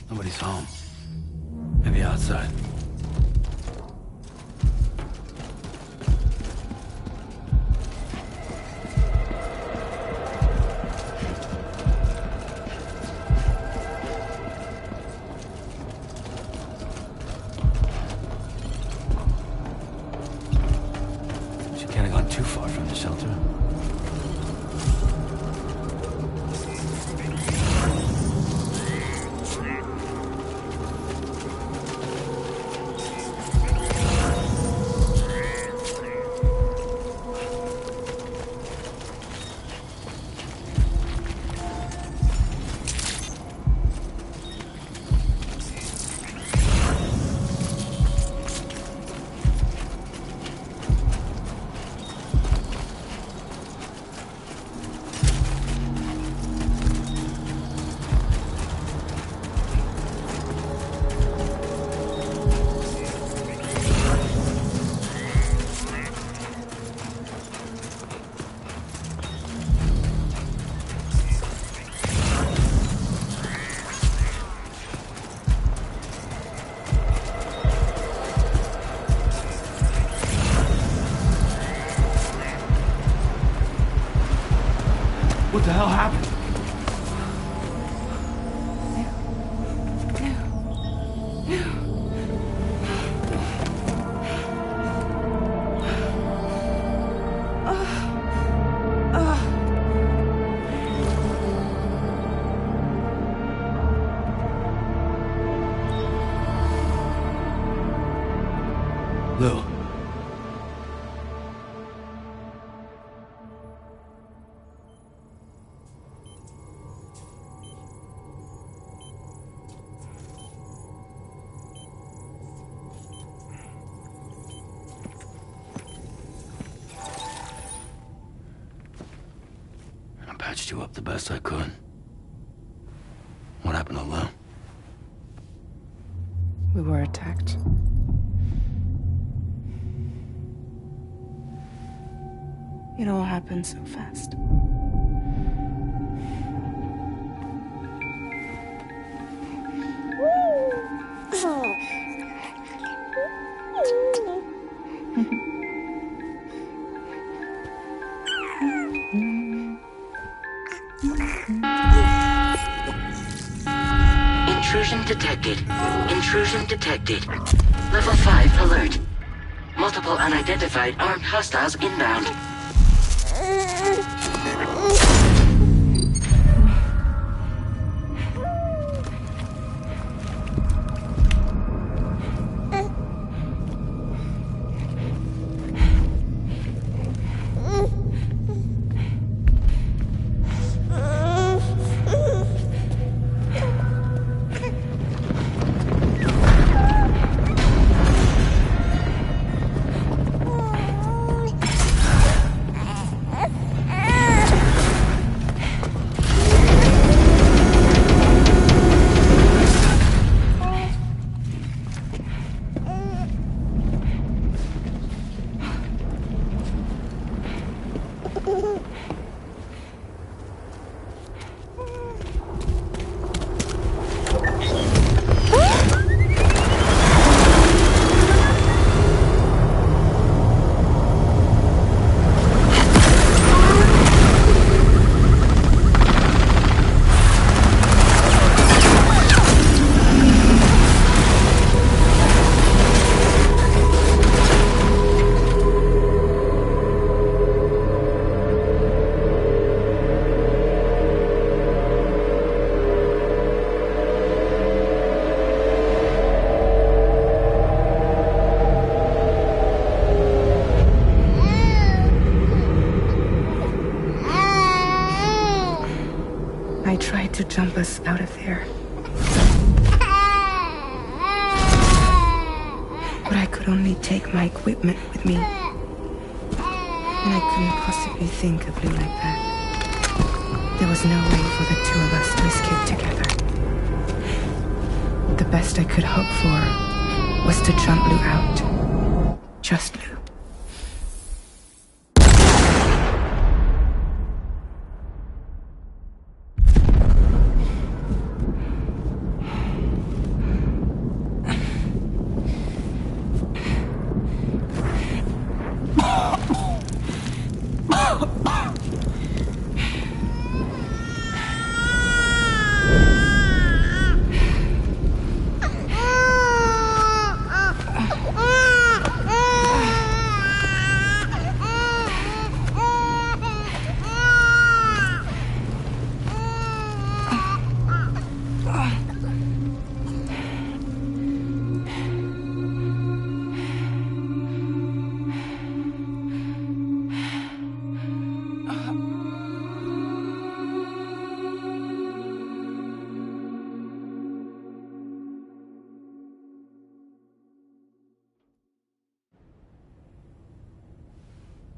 Speaker 2: Nobody's home. Maybe outside. She can't have gone too far from the shelter. What the hell happened? Lou. patched you up the best I could. What happened to Lou?
Speaker 9: We were attacked. It all happened so fast.
Speaker 3: Intrusion detected. Intrusion detected. Level 5 alert. Multiple unidentified armed hostiles inbound. I tried to jump us out of there. But I could only take my equipment with me. And I couldn't possibly think of Lou like that. There was no way for the two of us to escape together. The best I could hope for was to jump Lou out. Just Lou.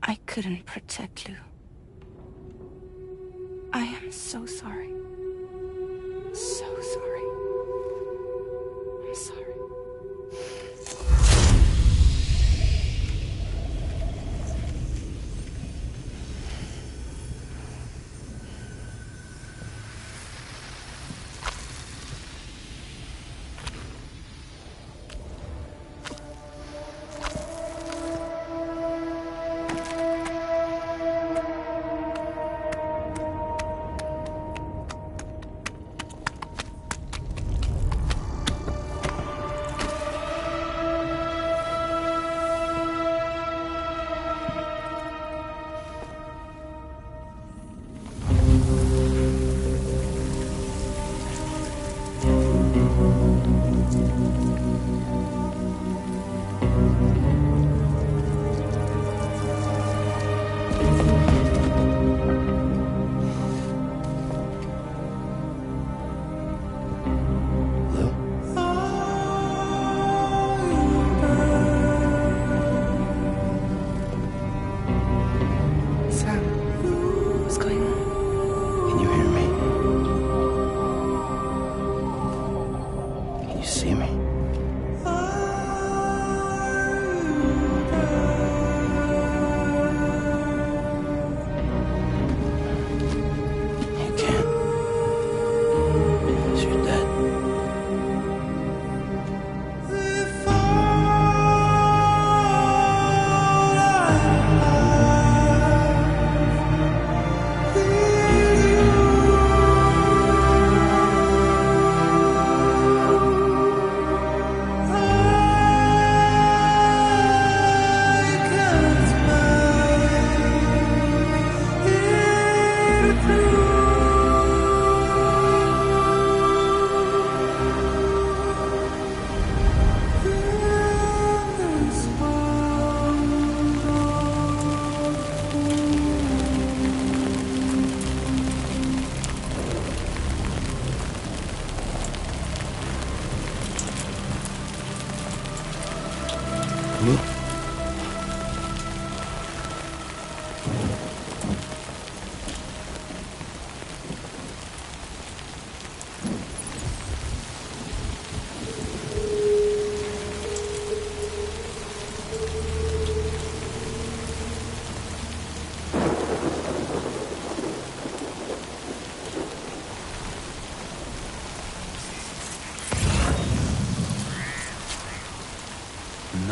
Speaker 3: I couldn't protect Lou. I am so sorry. So sorry. I'm sorry.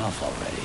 Speaker 2: enough already.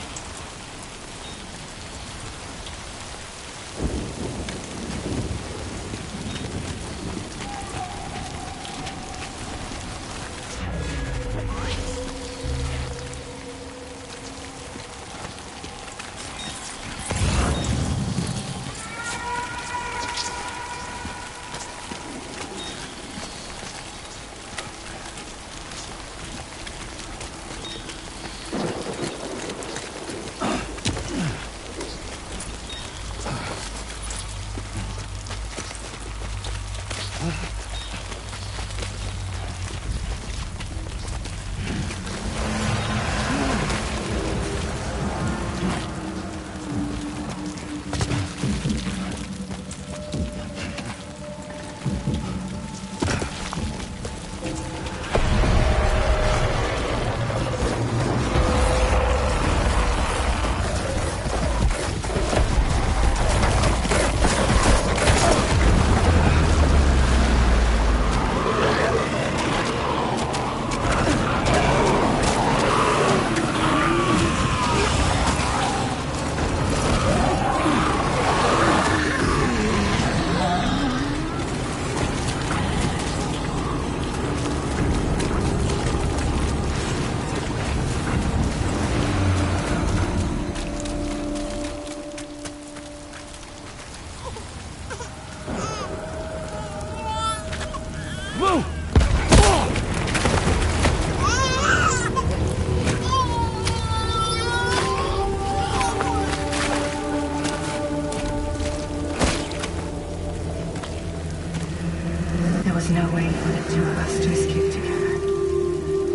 Speaker 3: There was no way for the two of us to escape together.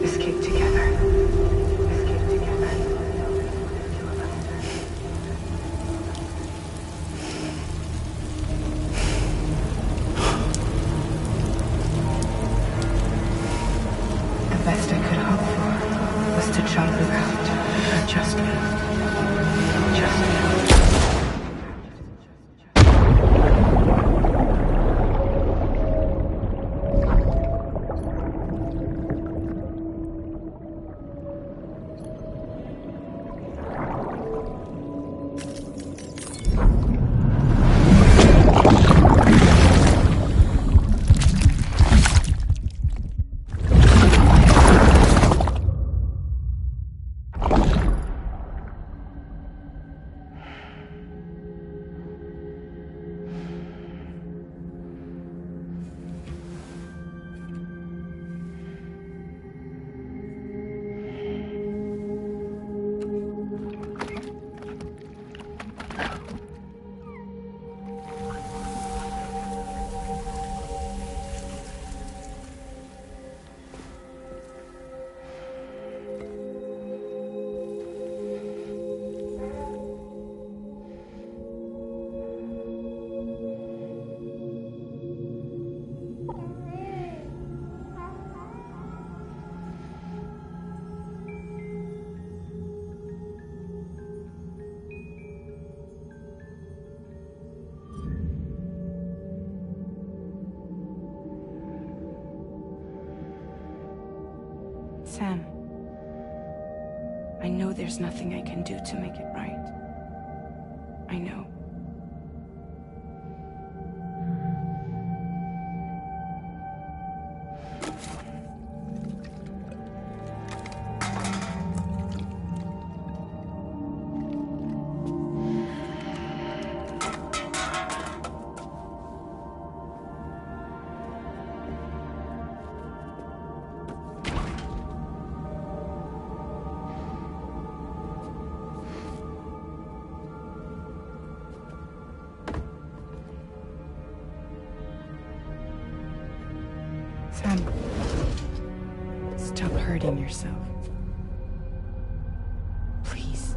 Speaker 3: Escape together. Escape together. The best I could hope for was to jump without just me. Just me. Sam, I know there's nothing I can do to make it right. I know. Sam, stop hurting yourself. Please.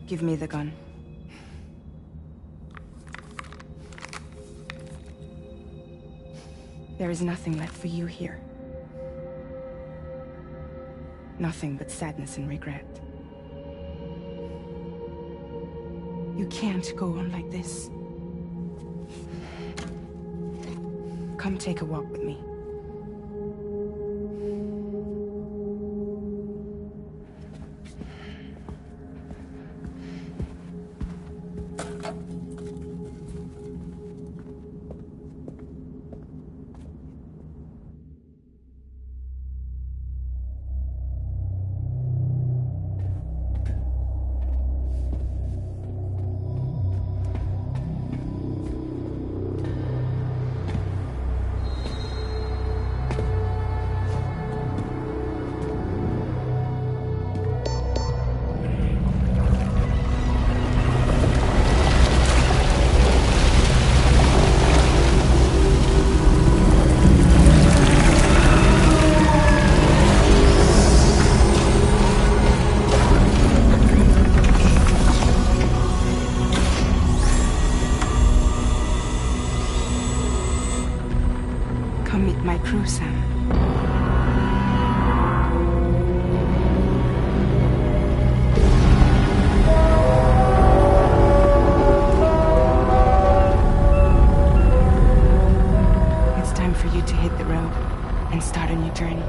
Speaker 3: Give me the gun. There is nothing left for you here. Nothing but sadness and regret. You can't go on like this. Come take a walk with me. Come meet my crew, Sam. It's time for you to hit the road and start a new journey.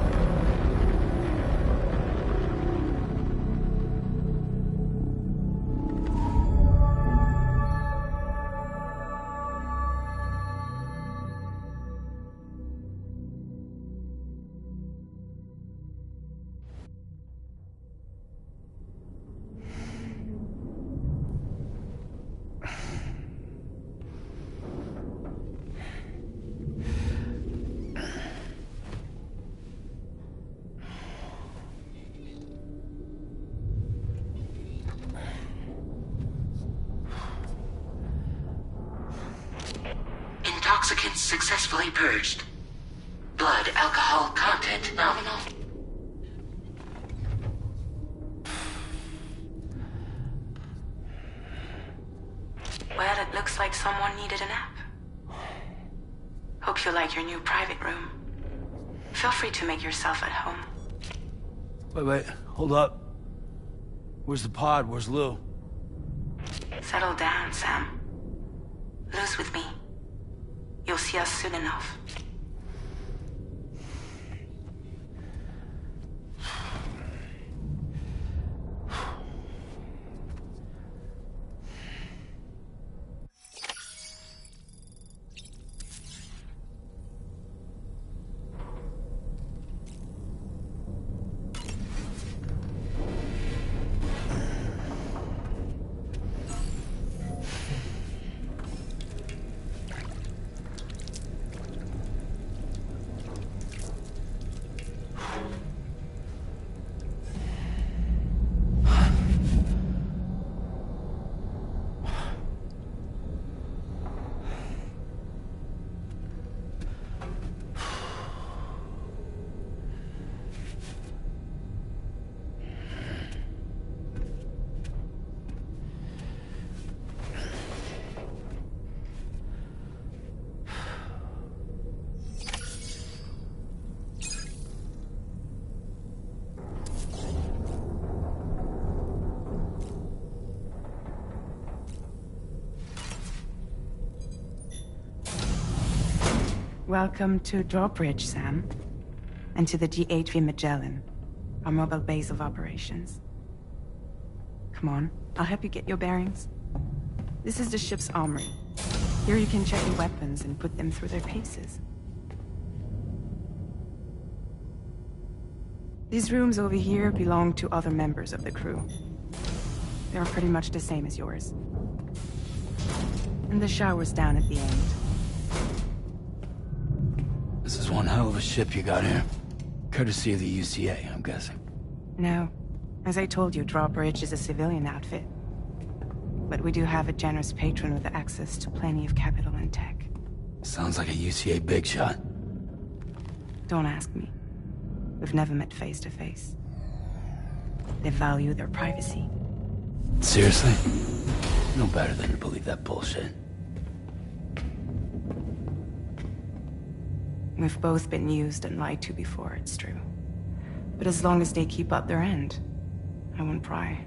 Speaker 11: Intoxicants successfully purged. Blood alcohol content nominal.
Speaker 9: Well, it looks like someone needed a nap. Hope you like your new private room. Feel free to make yourself at home.
Speaker 2: Wait, hold up. Where's the pod? Where's Lou?
Speaker 9: Settle down, Sam. Lou's with me. You'll see us soon enough.
Speaker 3: Welcome to Drawbridge, Sam. And to the GHV Magellan, our mobile base of operations. Come on, I'll help you get your bearings. This is the ship's armory. Here you can check your weapons and put them through their paces. These rooms over here belong to other members of the crew. They're pretty much the same as yours. And the shower's down at the end.
Speaker 2: This is one hell of a ship you got here. Courtesy of the UCA, I'm guessing.
Speaker 3: No. As I told you, Drawbridge is a civilian outfit. But we do have a generous patron with access to plenty of capital and tech.
Speaker 2: Sounds like a UCA big shot.
Speaker 3: Don't ask me. We've never met face to face. They value their privacy.
Speaker 2: Seriously? No better than to believe that bullshit.
Speaker 3: We've both been used and lied to before, it's true. But as long as they keep up their end, I won't pry.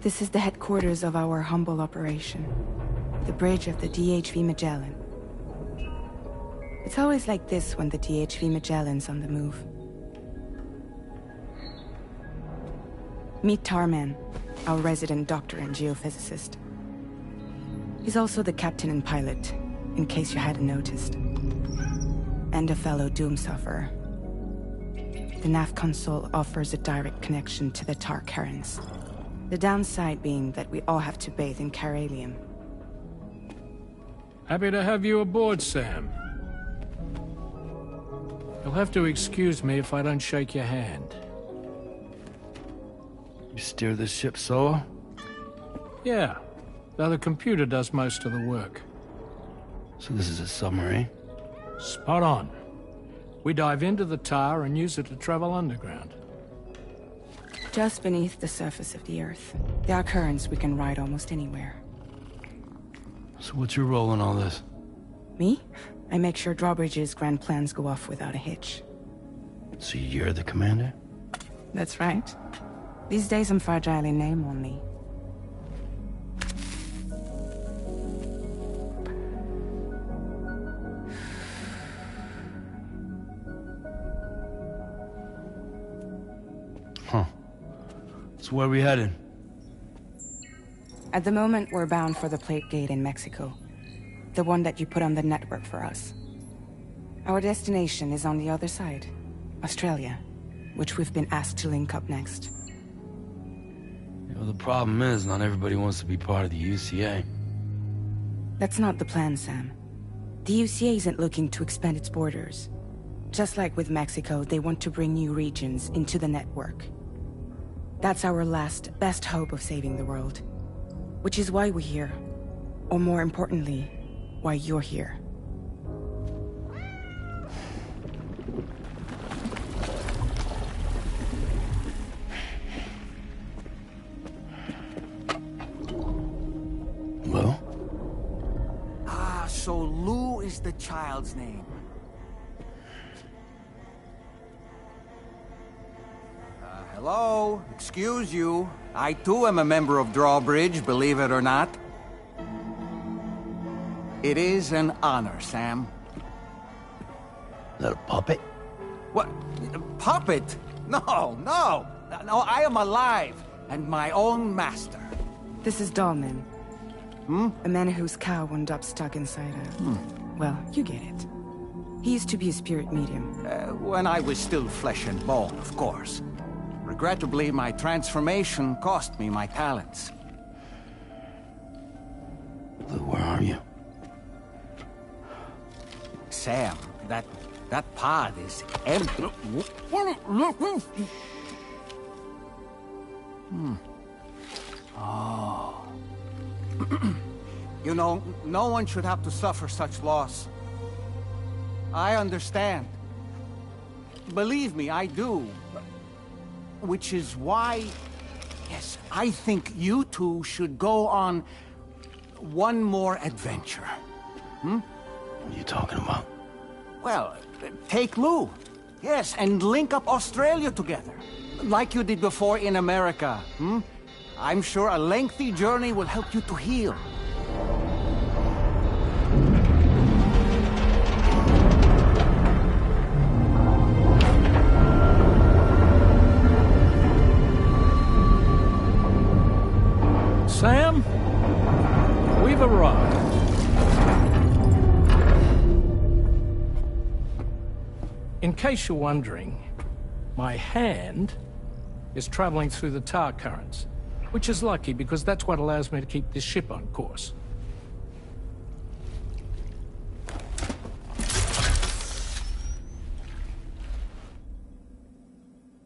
Speaker 3: This is the headquarters of our humble operation. The bridge of the DHV Magellan. It's always like this when the DHV Magellan's on the move. Meet Tarman, our resident doctor and geophysicist. He's also the captain and pilot, in case you hadn't noticed. And a fellow Doom sufferer. The nav console offers a direct connection to the Tar currents. The downside being that we all have to bathe in Caralium.
Speaker 12: Happy to have you aboard, Sam. You'll have to excuse me if I don't shake your hand.
Speaker 2: You steer this ship solo?
Speaker 12: Yeah, though the computer does most of the work.
Speaker 2: So this is a submarine?
Speaker 12: Spot on. We dive into the Tar and use it to travel underground.
Speaker 3: Just beneath the surface of the Earth, there are currents we can ride almost anywhere.
Speaker 2: So what's your role in all this?
Speaker 3: Me? I make sure Drawbridge's grand plans go off without a hitch.
Speaker 2: So you're the commander?
Speaker 3: That's right. These days I'm fragile in name only.
Speaker 2: Huh. So where are we headed?
Speaker 3: At the moment, we're bound for the Plate Gate in Mexico. The one that you put on the network for us. Our destination is on the other side, Australia, which we've been asked to link up next.
Speaker 2: You know, the problem is, not everybody wants to be part of the UCA.
Speaker 3: That's not the plan, Sam. The UCA isn't looking to expand its borders. Just like with Mexico, they want to bring new regions into the network. That's our last, best hope of saving the world. Which is why we're here. Or more importantly, why you're here.
Speaker 2: Well?
Speaker 5: Ah, so Lou is the child's name. Hello? Excuse you. I too am a member of Drawbridge, believe it or not. It is an honor, Sam.
Speaker 2: Is that a puppet?
Speaker 5: What? A puppet? No, no! No, I am alive, and my own master.
Speaker 3: This is Dahlman. A man whose cow wound up stuck inside a... Well, you get it. He used to be a spirit medium.
Speaker 5: When I was still flesh and bone, of course. Regrettably, my transformation cost me my talents.
Speaker 2: Lou, where are you?
Speaker 5: Sam, that pod is empty. Oh. You know, no one should have to suffer such loss. I understand. Believe me, I do. Which is why, yes, I think you two should go on one more adventure.
Speaker 2: What are you talking about?
Speaker 5: Well, take Lou. Yes, and link up Australia together. Like you did before in America. I'm sure a lengthy journey will help you to heal.
Speaker 12: Sam, we've arrived. In case you're wondering, my hand is traveling through the tar currents, which is lucky because that's what allows me to keep this ship on course.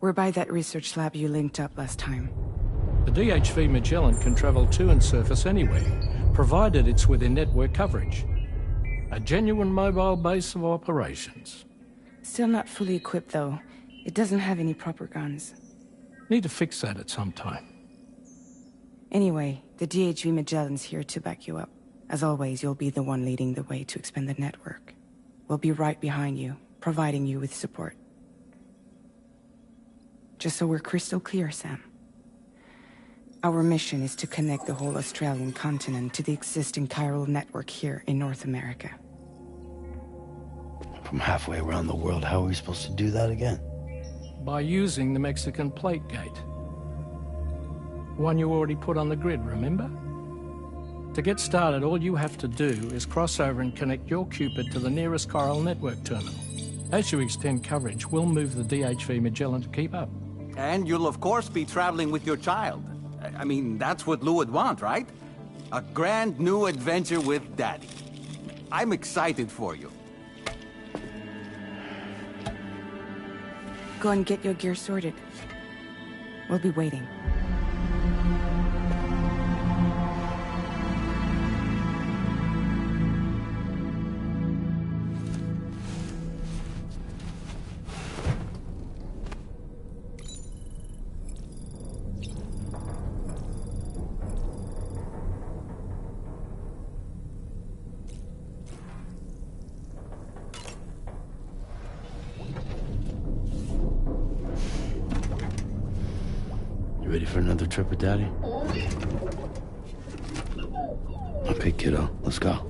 Speaker 3: We're by that research lab you linked up last time.
Speaker 12: The DHV Magellan can travel to and surface anywhere, provided it's within network coverage. A genuine mobile base of operations.
Speaker 3: Still not fully equipped, though. It doesn't have any proper guns.
Speaker 12: Need to fix that at some time.
Speaker 3: Anyway, the DHV Magellan's here to back you up. As always, you'll be the one leading the way to expand the network. We'll be right behind you, providing you with support. Just so we're crystal clear, Sam. Our mission is to connect the whole Australian continent to the existing chiral network here in North America.
Speaker 2: From halfway around the world, how are we supposed to do that again?
Speaker 12: By using the Mexican plate gate. One you already put on the grid, remember? To get started, all you have to do is cross over and connect your Cupid to the nearest chiral network terminal. As you extend coverage, we'll move the DHV Magellan to keep up.
Speaker 5: And you'll of course be traveling with your child. I mean, that's what Lou would want, right? A grand new adventure with Daddy. I'm excited for you.
Speaker 3: Go and get your gear sorted. We'll be waiting.
Speaker 2: You ready for another trip with Daddy? Okay, kiddo, let's go.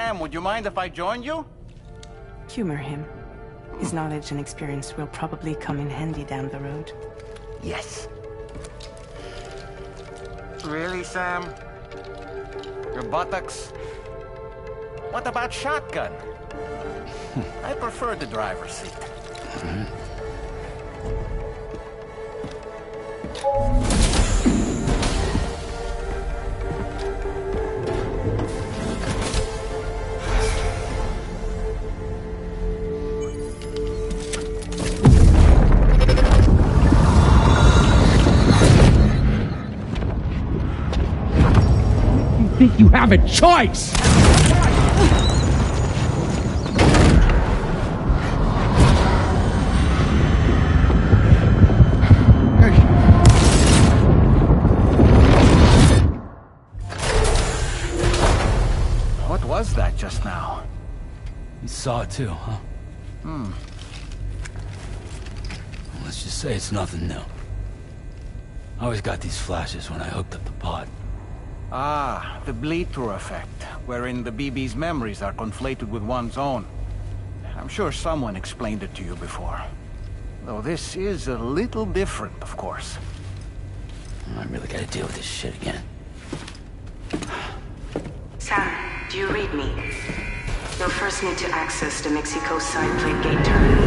Speaker 5: Sam, would you mind if I joined you?
Speaker 3: Humor him. His knowledge and experience will probably come in handy down the road.
Speaker 5: Yes. Really, Sam? Your buttocks? What about shotgun? I prefer the driver's seat.
Speaker 13: You think you have a choice?
Speaker 5: What was that just now?
Speaker 2: You saw it too, huh? Let's just say it's nothing new. I always got these flashes when I hooked up the pod.
Speaker 5: Ah, the bleed-through effect, wherein the BB's memories are conflated with one's own. I'm sure someone explained it to you before. Though this is a little different, of course.
Speaker 2: I really gotta deal with this shit again.
Speaker 9: Sam, do you read me? You'll first need to access the Mexico side plate gate terminal.